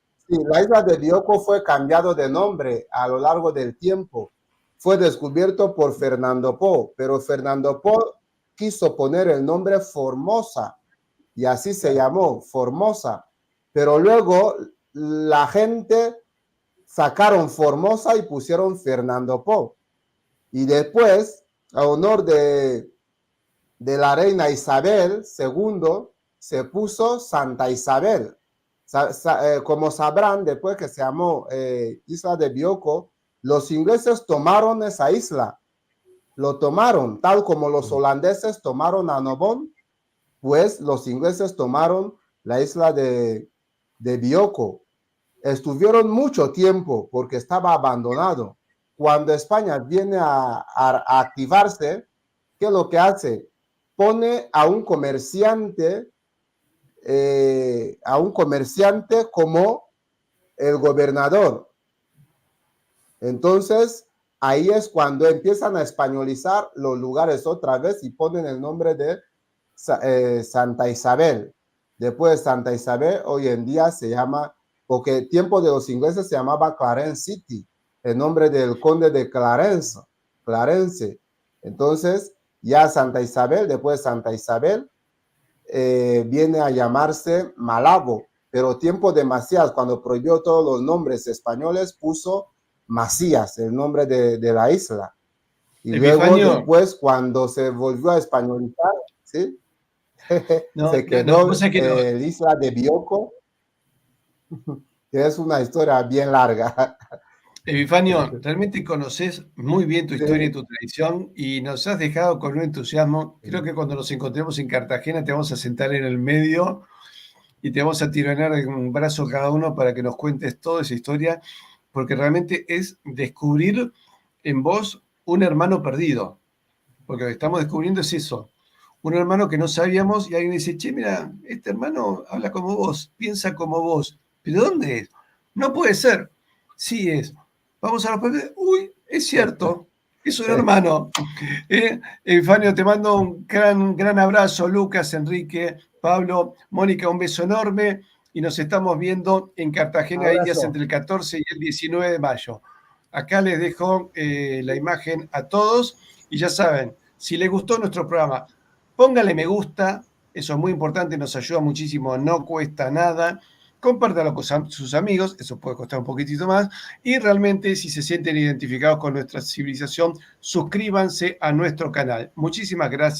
fue cambiado de nombre a lo largo del tiempo. Fue descubierto por Fernando Po, pero Fernando Po quiso poner el nombre Formosa y así se llamó, Formosa. Pero luego la gente sacaron Formosa y pusieron Fernando Po. Y después, a honor de la reina Isabel II, se puso Santa Isabel. Como sabrán, después que se llamó Isla de Bioko, los ingleses tomaron esa isla. Lo tomaron, tal como los holandeses tomaron Annobón, pues los ingleses tomaron la isla de Bioko. Estuvieron mucho tiempo porque estaba abandonado. Cuando España viene a activarse, ¿qué es lo que hace? Pone a un comerciante como el gobernador. Entonces, ahí es cuando empiezan a españolizar los lugares otra vez y ponen el nombre de Santa Isabel. Después de Santa Isabel, hoy en día se llama porque tiempo de los ingleses se llamaba Clarence City, el nombre del conde de Clarence. Entonces, ya Santa Isabel, después de Santa Isabel, viene a llamarse Malabo, pero tiempo de Macías, cuando prohibió todos los nombres españoles, puso Macías, el nombre de la isla. Y luego después, cuando se volvió a españolizar, ¿sí? Se quedó la isla de Bioko, que es una historia bien larga. Epifanio, realmente conoces muy bien tu historia y tu tradición y nos has dejado con un entusiasmo. Creo que cuando nos encontremos en Cartagena te vamos a sentar en el medio y te vamos a tironear un brazo cada uno para que nos cuentes toda esa historia, porque realmente es descubrir en vos un hermano perdido, porque lo que estamos descubriendo es eso, un hermano que no sabíamos y alguien dice, che, mira, este hermano habla como vos, piensa como vos, ¿pero dónde es? No puede ser. Sí es. Vamos a los papeles. Uy, es cierto, es un hermano. Epifanio, te mando un gran abrazo, Lucas, Enrique, Pablo, Mónica, un beso enorme y nos estamos viendo en Cartagena, Indias, entre el 14 y el 19 de mayo. Acá les dejo la imagen a todos y ya saben, si les gustó nuestro programa, póngale me gusta, eso es muy importante, nos ayuda muchísimo, no cuesta nada. Compártalo con sus amigos, eso puede costar un poquitito más. Y realmente, si se sienten identificados con nuestra civilización, suscríbanse a nuestro canal. Muchísimas gracias.